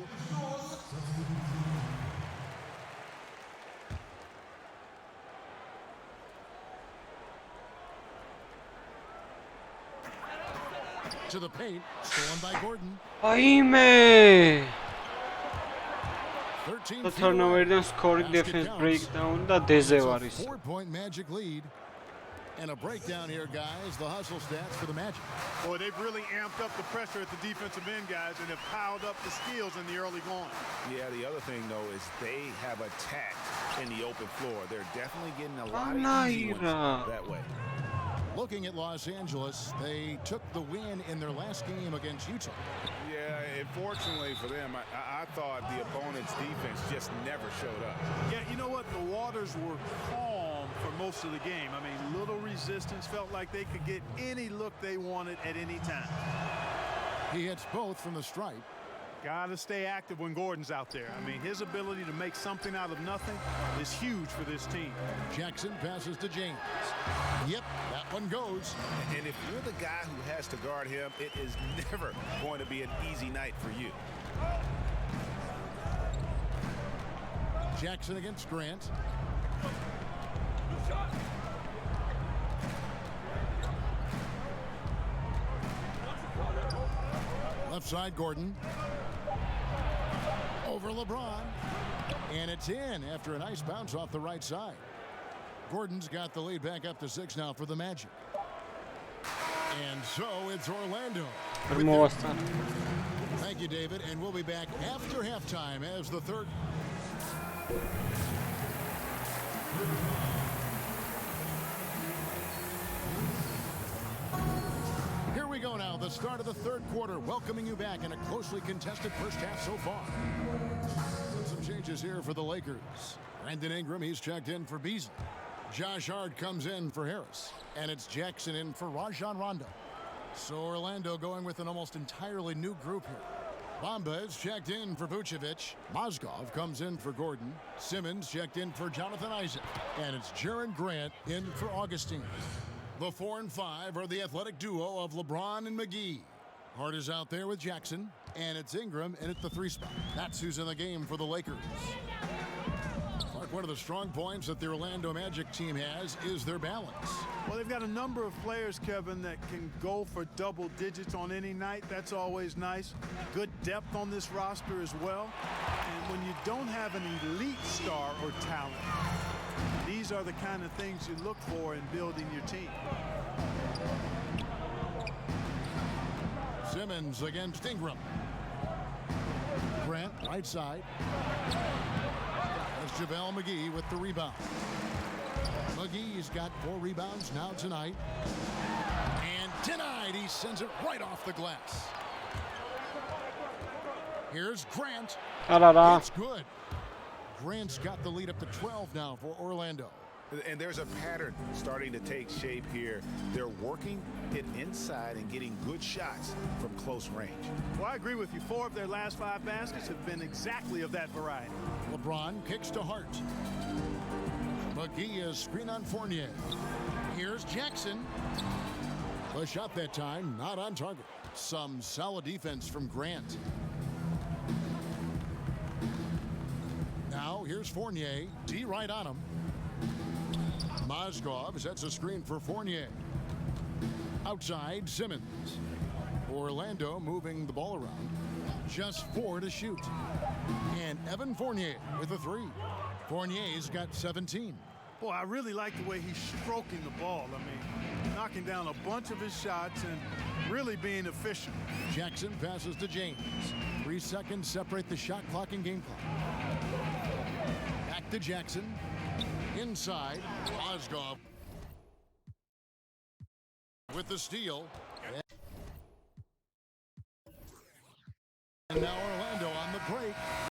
To the paint, stolen by Gordon. Aime! The turnover and scoring defense breakdown da Dezevaris. 4-point Magic lead. And a breakdown here, guys. The hustle stats for the Magic. Boy, they've really amped up the pressure at the defensive end, guys, and have piled up the steals in the early going. Yeah, the other thing, though, is they have attacked in the open floor. They're definitely getting a lot of easy ones that way. Looking at Los Angeles, they took the win in their last game against Utah. Yeah, unfortunately for them, I thought the opponent's defense just never showed up. Yeah, you know what? The waters were calm for most of the game. I mean, little resistance, felt like they could get any look they wanted at any time. He hits both from the stripe. Got to stay active when Gordon's out there. I mean, his ability to make something out of nothing is huge for this team. Jackson passes to James. Yep, that one goes. And if you're the guy who has to guard him, it is never going to be an easy night for you. Jackson against Grant. Left side, Gordon. Over LeBron. And it's in after a nice bounce off the right side. Gordon's got the lead back up to 6 now for the Magic. And so it's Orlando. Thank you, David. And we'll be back after halftime as the third. Here we go now, the start of the third quarter, welcoming you back in a closely contested first half so far. Some changes here for the Lakers. Brandon Ingram, he's checked in for Beasley. Josh Hart comes in for Harris. And it's Jackson in for Rajon Rondo. So Orlando going with an almost entirely new group here. Bamba is checked in for Vucevic. Mozgov comes in for Gordon. Simmons checked in for Jonathan Isaac. And it's Jaren Grant in for Augustine. The 4 and 5 are the athletic duo of LeBron and McGee. Hart is out there with Jackson. And it's Ingram in at the 3 spot. That's who's in the game for the Lakers. Mark, one of the strong points that the Orlando Magic team has is their balance. Well, they've got a number of players, Kevin, that can go for double digits on any night. That's always nice. Good depth on this roster as well. And when you don't have an elite star or talent, these are the kind of things you look for in building your team. Simmons against Ingram. Grant, right side. That's JaVale McGee with the rebound. McGee's got 4 rebounds now tonight. And denied. He sends it right off the glass. Here's Grant. It's good. Grant's got the lead up to 12 now for Orlando. And there's a pattern starting to take shape here. They're working it inside and getting good shots from close range. Well, I agree with you. 4 of their last 5 baskets have been exactly of that variety. LeBron kicks to Hart. McGee is screen on Fournier. Here's Jackson. The shot that time not on target. Some solid defense from Grant. Now here's Fournier. D right on him. Mozgov sets a screen for Fournier. Outside, Simmons. Orlando moving the ball around. Just 4 to shoot. And Evan Fournier with a 3. Fournier's got 17. Boy, I really like the way he's stroking the ball. I mean, knocking down a bunch of his shots and really being efficient. Jackson passes to James. 3 seconds separate the shot clock and game clock. Back to Jackson. Inside, Mozgov with the steal. And now